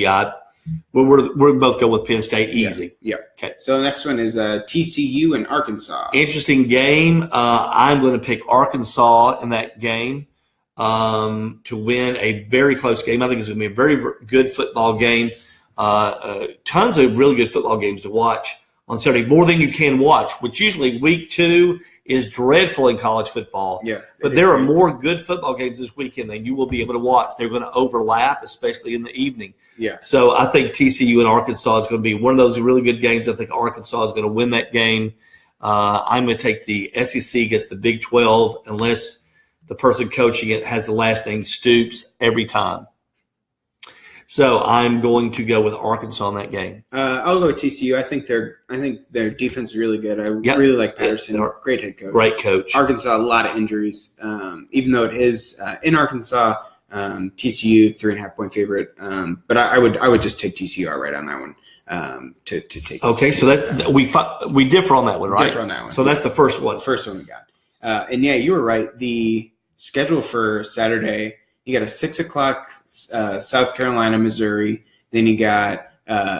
Speaker 2: we're both going with Penn State easy.
Speaker 1: Yeah.
Speaker 2: Okay.
Speaker 1: So the next one is TCU and Arkansas.
Speaker 2: Interesting game. I'm going to pick Arkansas in that game to win a very close game. I think it's going to be a very good football game. Tons of really good football games to watch on Saturday, more than you can watch, which usually week 2 is dreadful in college football.
Speaker 1: Yeah.
Speaker 2: But there are more good football games this weekend than you will be able to watch. They're going to overlap, especially in the evening.
Speaker 1: Yeah.
Speaker 2: So I think TCU and Arkansas is going to be one of those really good games. I think Arkansas is going to win that game. I'm going to take the SEC against the Big 12 unless the person coaching it has the last name Stoops every time. So I'm going to go with Arkansas in that game.
Speaker 1: I'll go with TCU. I think their defense is really good. I really like Patterson. Great head coach.
Speaker 2: Great coach.
Speaker 1: Arkansas, a lot of injuries. Even though it is in Arkansas, TCU 3.5-point favorite. But I would just take TCU outright on that one. To take.
Speaker 2: Okay, so that we differ on that one, right?
Speaker 1: Differ on that one.
Speaker 2: So that's the first one.
Speaker 1: First one we got. And yeah, you were right. The schedule for Saturday. You got a 6 o'clock South Carolina, Missouri. Then you got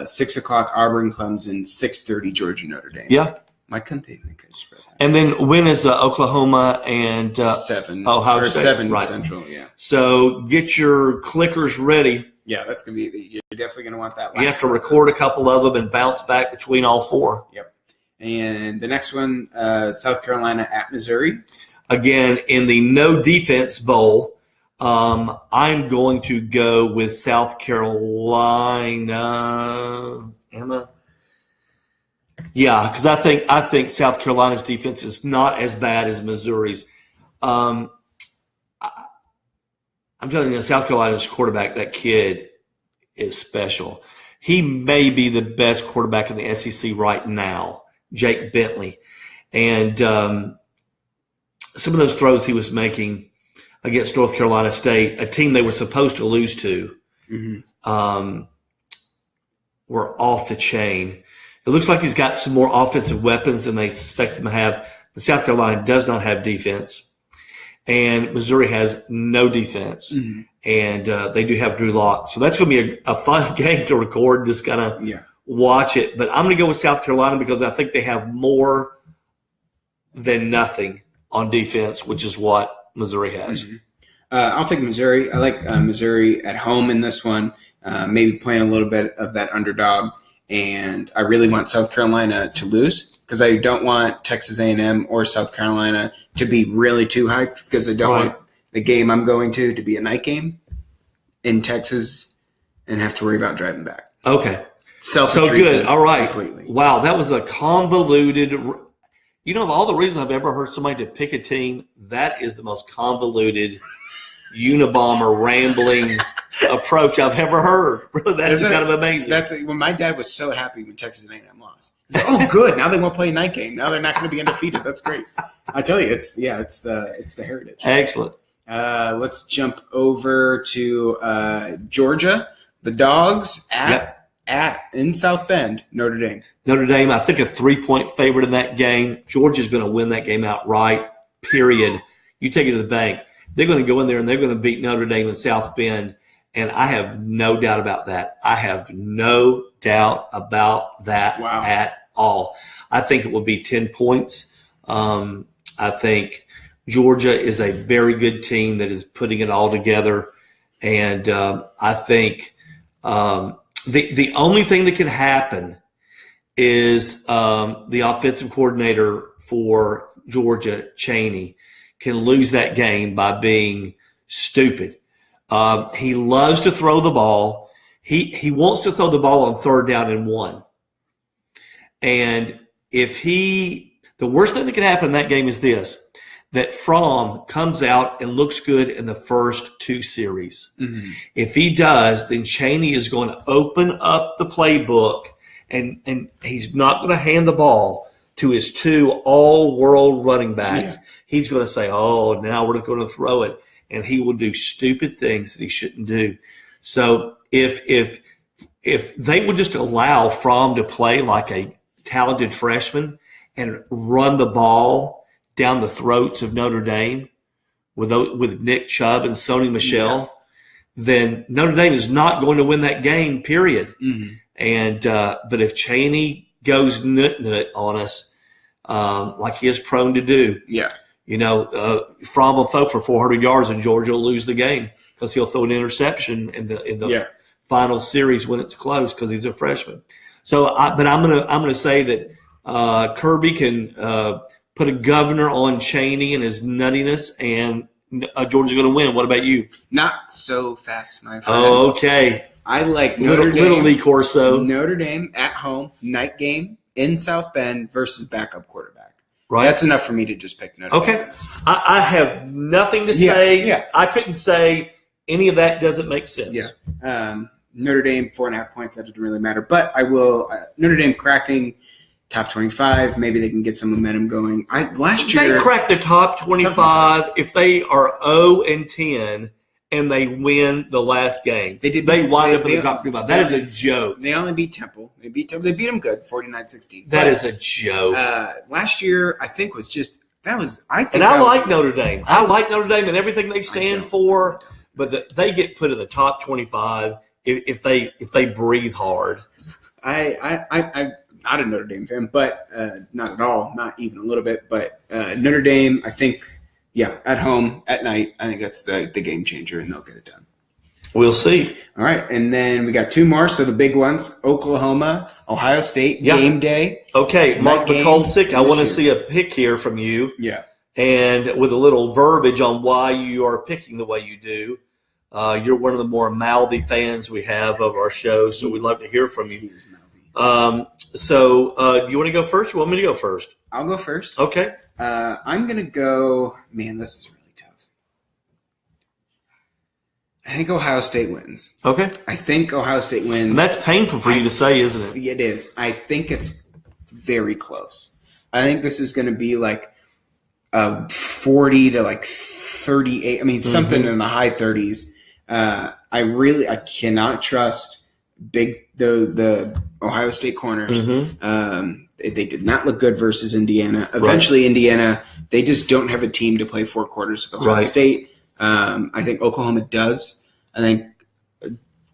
Speaker 1: 6 o'clock Auburn, Clemson, 6:30 Georgia, Notre Dame.
Speaker 2: Yeah.
Speaker 1: Why couldn't they make it?
Speaker 2: And then when is Oklahoma and
Speaker 1: 7?
Speaker 2: Ohio
Speaker 1: or
Speaker 2: State?
Speaker 1: 7
Speaker 2: right.
Speaker 1: Central, yeah.
Speaker 2: So get your clickers ready.
Speaker 1: Yeah, that's going to be – you're definitely going to want that.
Speaker 2: You have to record a couple of them and bounce back between all 4.
Speaker 1: Yep. And the next one, South Carolina at Missouri.
Speaker 2: Again, in the no defense bowl, I'm going to go with South Carolina. Emma? Yeah, because I think South Carolina's defense is not as bad as Missouri's. I'm telling you, South Carolina's quarterback, that kid is special. He may be the best quarterback in the SEC right now, Jake Bentley. And some of those throws he was making against North Carolina State, a team they were supposed to lose to, were off the chain. It looks like he's got some more offensive weapons than they suspect him to have. But South Carolina does not have defense. And Missouri has no defense. Mm-hmm. And they do have Drew Lock. So that's going to be a fun game to record, just kind of watch it. But I'm going to go with South Carolina because I think they have more than nothing on defense, which is what Missouri has.
Speaker 1: Mm-hmm. I'll take Missouri. I like Missouri at home in this one, maybe playing a little bit of that underdog. And I really want South Carolina to lose because I don't want Texas A&M or South Carolina to be really too high because I don't want the game I'm going to be a night game in Texas and have to worry about driving back.
Speaker 2: Okay.
Speaker 1: So
Speaker 2: good. All right.
Speaker 1: Completely.
Speaker 2: Wow, that was a convoluted – you know, of all the reasons I've ever heard somebody to pick a team, that is the most convoluted Unabomber rambling approach I've ever heard. Really, that's kind of amazing.
Speaker 1: That's when my dad was so happy when Texas A&M lost. He's like, "Oh, good! Now they won't play a night game. Now they're not going to be undefeated. That's great." I tell you, it's the heritage.
Speaker 2: Excellent.
Speaker 1: Let's jump over to Georgia. The Dogs at in South Bend, Notre Dame.
Speaker 2: Notre Dame, I think a 3-point favorite in that game. Georgia's going to win that game outright, period. You take it to the bank. They're going to go in there and they're going to beat Notre Dame in South Bend, and I have no doubt about that. I have no doubt about that at all. I think it will be 10 points. I think Georgia is a very good team that is putting it all together, and I think the only thing that could happen is the offensive coordinator for Georgia, Chaney, can lose that game by being stupid. He loves to throw the ball. He wants to throw the ball on 3rd down and 1. And the worst thing that could happen in that game is this, that Fromm comes out and looks good in the first 2 series. Mm-hmm. If he does, then Chaney is going to open up the playbook, and he's not going to hand the ball to his 2 all-world running backs. Yeah. He's going to say, oh, now we're going to throw it, and he will do stupid things that he shouldn't do. So if they would just allow Fromm to play like a talented freshman and run the ball down the throats of Notre Dame with Nick Chubb and Sony Michel, then Notre Dame is not going to win that game, period. Mm-hmm. And but if Chaney goes nut on us, like he is prone to do, Fromm will throw for 400 yards and Georgia will lose the game because he'll throw an interception in the final series when it's close because he's a freshman. So, but I'm gonna say that Kirby can put a governor on Chaney and his nuttiness, and Georgia's going to win. What about you?
Speaker 1: Not so fast, my friend.
Speaker 2: Oh, okay.
Speaker 1: I like Notre Dame.
Speaker 2: Little League Corso.
Speaker 1: Notre Dame at home, night game in South Bend versus backup quarterback.
Speaker 2: Right.
Speaker 1: That's enough for me to just pick Notre Dame.
Speaker 2: Okay. I have nothing to say. Yeah. I couldn't say any of that doesn't make sense.
Speaker 1: Yeah. Notre Dame, 4.5 points. That doesn't really matter. But I will Notre Dame cracking top 25. Maybe they can get some momentum going. Last year
Speaker 2: they cracked the top 25 if they are 0-10 and they win the last game. They wind up in the top 25. That is a joke.
Speaker 1: They only beat Temple. They beat them good, 49-16.
Speaker 2: That is a joke.
Speaker 1: Last year, I think was just that was. I think.
Speaker 2: And I like Notre Dame. I like Notre Dame and everything they stand for. But they get put in the top 25 if they breathe hard.
Speaker 1: I'm not a Notre Dame fan, but not at all, not even a little bit. But Notre Dame, I think, at home at night, I think that's the game changer, and they'll get it done.
Speaker 2: We'll see.
Speaker 1: All right, and then we got 2 more. So the big ones: Oklahoma, Ohio State, game day.
Speaker 2: Okay, Mark McCulsick, I want to see a pick here from you.
Speaker 1: Yeah,
Speaker 2: and with a little verbiage on why you are picking the way you do. You're one of the more mouthy fans we have of our show, so we'd love to hear from you.
Speaker 1: He is mouthy.
Speaker 2: So you want to go first? You want me to go first?
Speaker 1: I'll go first.
Speaker 2: Okay.
Speaker 1: I'm going to go – man, this is really tough. I think Ohio State wins.
Speaker 2: Okay.
Speaker 1: I think Ohio State wins.
Speaker 2: And that's painful for you to say, isn't it?
Speaker 1: It is. I think it's very close. I think this is going to be like 40 to like 38. I mean, something in the high 30s. I cannot trust the Ohio State corners. They did not look good versus Indiana. Eventually, Indiana, they just don't have a team to play 4 quarters with Ohio State. I think Oklahoma does. I think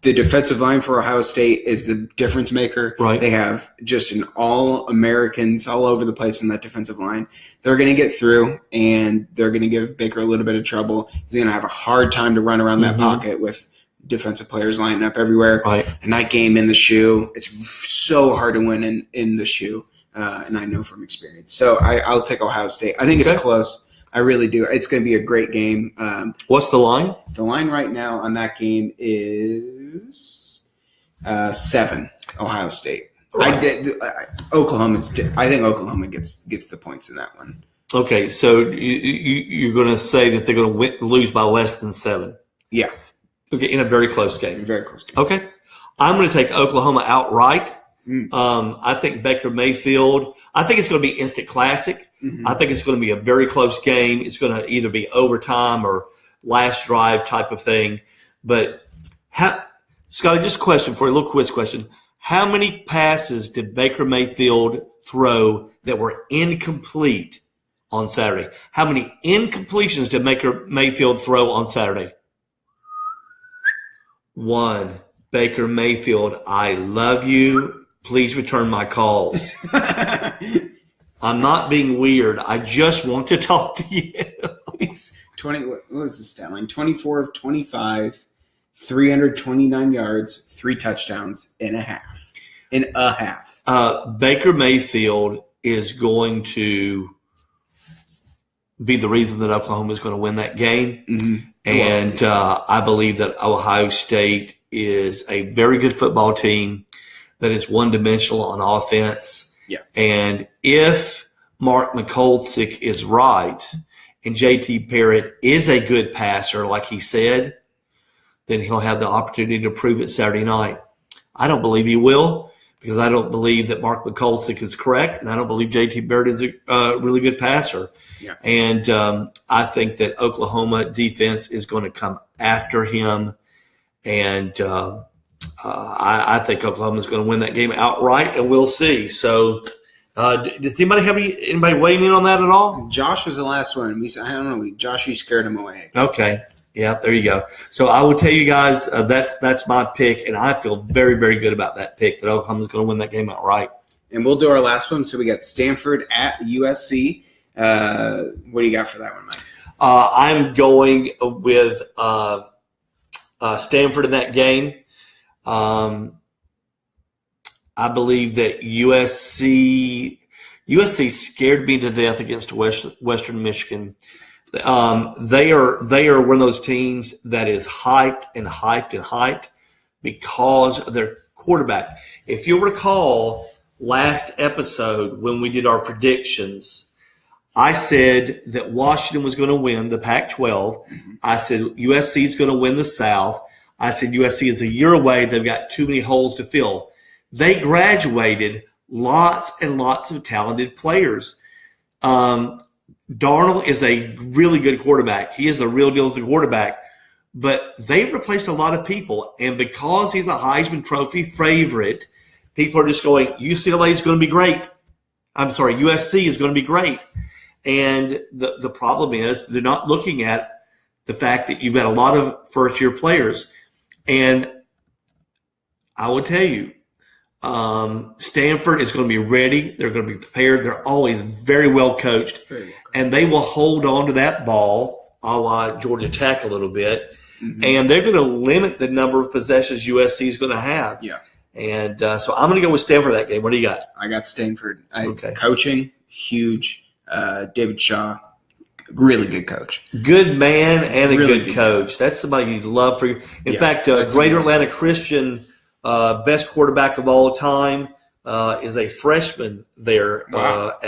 Speaker 1: the defensive line for Ohio State is the difference maker.
Speaker 2: Right.
Speaker 1: They have just an all-Americans all over the place in that defensive line. They're going to get through, and they're going to give Baker a little bit of trouble. He's going to have a hard time to run around that pocket with defensive players lining up everywhere.
Speaker 2: Right.
Speaker 1: And that game in the shoe, it's so hard to win in the shoe, and I know from experience. So I'll take Ohio State. I think it's close. I really do. It's going to be a great game.
Speaker 2: What's the line?
Speaker 1: The line right now on that game is 7, Ohio State. Right. I think Oklahoma gets the points in that one.
Speaker 2: Okay, so you're going to say that they're going to lose by less than 7.
Speaker 1: Yeah.
Speaker 2: Okay, in a very close game.
Speaker 1: Very close game.
Speaker 2: Okay. I'm going to take Oklahoma outright. I think Baker Mayfield, I think it's going to be instant classic. I think it's going to be a very close game. It's going to either be overtime or last drive type of thing. But, Scotty, just a question for you, a little quiz question. How many passes did Baker Mayfield throw that were incomplete on Saturday? How many incompletions did Baker Mayfield throw on Saturday? 1. Baker Mayfield, I love you. Please return my calls. I'm not being weird. I just want to talk to you.
Speaker 1: It's 20. What was the stat line? 24 of 25, 329 yards, 3 touchdowns in a half.
Speaker 2: Baker Mayfield is going to be the reason that Oklahoma is going to win that game.
Speaker 1: Mm-hmm.
Speaker 2: And I believe that Ohio State is a very good football team that is one-dimensional on offense.
Speaker 1: Yeah.
Speaker 2: And if Mark McColsick is right and J.T. Barrett is a good passer, like he said, then he'll have the opportunity to prove it Saturday night. I don't believe he will, because I don't believe that Mark McColsick is correct, and I don't believe J.T. Barrett is a really good passer.
Speaker 1: Yeah.
Speaker 2: And I think that Oklahoma defense is going to come after him, and I think Oklahoma is going to win that game outright, and we'll see. So does anybody have anybody weighing in on that at all?
Speaker 1: Josh was the last one. I don't know. Josh, you scared him away.
Speaker 2: Okay. Yeah, there you go. So I will tell you guys that's my pick, and I feel very, very good about that pick that Oklahoma's going to win that game outright.
Speaker 1: And we'll do our last one. So we got Stanford at USC. What do you got for that one, Mike?
Speaker 2: I'm going with Stanford in that game. I believe that USC scared me to death against Western Michigan. They are one of those teams that is hyped and hyped and hyped because of their quarterback. If you'll recall last episode when we did our predictions, I said that Washington was going to win the Pac-12. Mm-hmm. I said USC is going to win the South. I said USC is a year away. They've got too many holes to fill. They graduated lots and lots of talented players. Darnold is a really good quarterback. He is the real deal as a quarterback. But they've replaced a lot of people. And because he's a Heisman Trophy favorite, people are just going, UCLA is going to be great. USC is going to be great. And the problem is they're not looking at the fact that you've got a lot of first-year players. And I will tell you, Stanford is going to be ready. They're going to be prepared. They're always very well coached. And they will hold on to that ball a la Georgia Tech a little bit. Mm-hmm. And they're going to limit the number of possessions USC is going to have.
Speaker 1: Yeah.
Speaker 2: And so I'm going to go with Stanford that game. What do you got?
Speaker 1: I got Stanford.
Speaker 2: Okay.
Speaker 1: Coaching, huge. David Shaw, really good coach.
Speaker 2: Good man and a
Speaker 1: really
Speaker 2: good coach. That's somebody you'd love for you. In fact, Greater Atlanta Christian, best quarterback of all time, is a freshman there.
Speaker 1: Wow.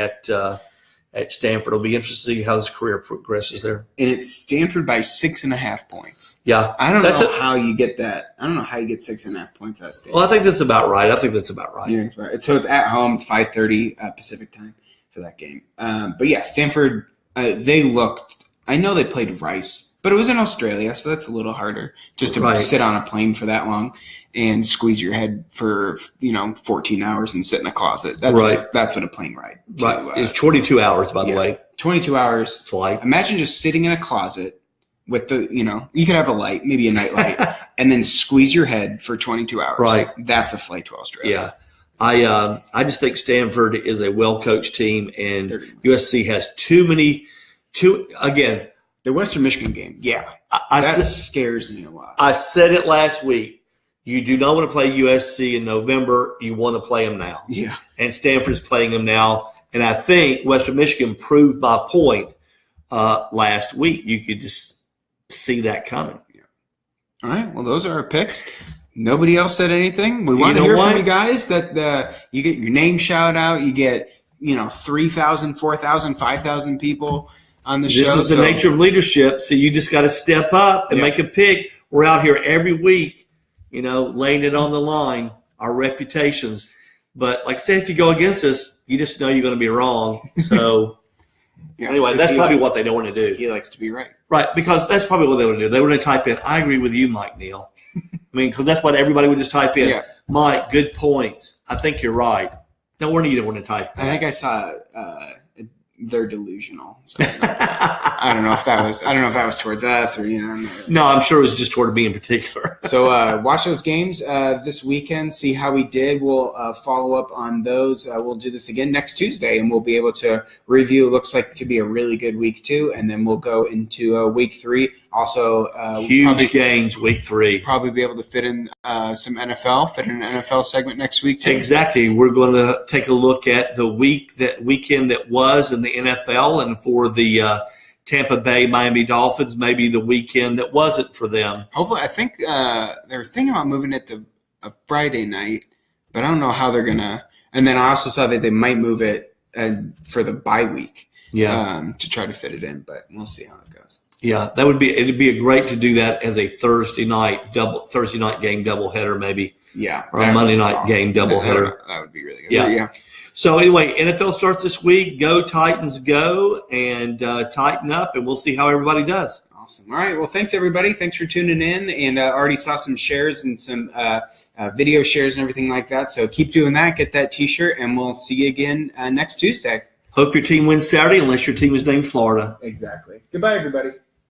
Speaker 2: At Stanford. It'll be interesting to see how his career progresses there. And
Speaker 1: it's Stanford by 6.5 points.
Speaker 2: Yeah.
Speaker 1: I don't know how you get that. I don't know how you get 6.5 points out of Stanford.
Speaker 2: Well, I think that's about right. Yeah,
Speaker 1: so it's at home. It's 5:30 Pacific time for that game. But yeah, Stanford, they looked – I know they played Rice, but it was in Australia, so that's a little harder just to sit on a plane for that long and squeeze your head for 14 hours and sit in a closet. That's what a plane ride.
Speaker 2: It's 22 hours, by the way.
Speaker 1: 22 hours
Speaker 2: flight.
Speaker 1: Imagine just sitting in a closet with you could have a light, maybe a night light, and then squeeze your head for 22 hours.
Speaker 2: Right.
Speaker 1: That's a flight to Australia.
Speaker 2: Yeah. I just think Stanford is a well-coached team, and USC has again.
Speaker 1: The Western Michigan game. Yeah. That scares me a lot.
Speaker 2: I said it last week. You do not want to play USC in November. You want to play them now.
Speaker 1: Yeah.
Speaker 2: And Stanford's playing them now. And I think Western Michigan proved my point last week. You could just see that coming.
Speaker 1: Yeah. All right. Well, those are our picks. Nobody else said anything. We want to hear from you guys that you get your name shout out. You get 3,000, 4,000, 5,000 people on the show.
Speaker 2: This is the nature of leadership. So you just got to step up and make a pick. We're out here every week. Laying it on the line, our reputations. But like I said, if you go against us, you just know you're going to be wrong. So
Speaker 1: Yeah,
Speaker 2: anyway, that's probably what they don't want to do.
Speaker 1: He likes to be right.
Speaker 2: Right, because that's probably what they would do. They would type in, I agree with you, Mike Neal. I mean, because that's what everybody would just type in.
Speaker 1: Yeah.
Speaker 2: Mike, good points. I think you're right. No wonder you don't want to type that.
Speaker 1: I think I saw they're delusional. So I don't know if that was towards us or
Speaker 2: No, I'm sure it was just toward me in particular.
Speaker 1: So watch those games this weekend. See how we did. We'll follow up on those. We'll do this again next Tuesday, and we'll be able to review. Looks like to be a really good week 2, and then we'll go into week 3. Also,
Speaker 2: huge games week 3.
Speaker 1: Probably be able to fit in some NFL. Fit in an NFL segment next week too.
Speaker 2: Exactly. We're going to take a look at the weekend that was in the NFL, and for the Tampa Bay Miami Dolphins, maybe the weekend that wasn't for them.
Speaker 1: Hopefully, I think they were thinking about moving it to a Friday night, but I don't know how they're gonna. And then I also saw that they might move it for the bye week, to try to fit it in. But we'll see how it goes.
Speaker 2: Yeah, it'd be great to do that as a Thursday night game doubleheader, maybe.
Speaker 1: Yeah,
Speaker 2: or a Monday night game doubleheader.
Speaker 1: That would be really good.
Speaker 2: Yeah. So anyway, NFL starts this week. Go Titans, go, and tighten up, and we'll see how everybody does.
Speaker 1: Awesome. All right. Well, thanks everybody. Thanks for tuning in, and already saw some shares and some video shares and everything like that. So keep doing that. Get that T-shirt, and we'll see you again next Tuesday.
Speaker 2: Hope your team wins Saturday, unless your team is named Florida.
Speaker 1: Exactly. Goodbye, everybody.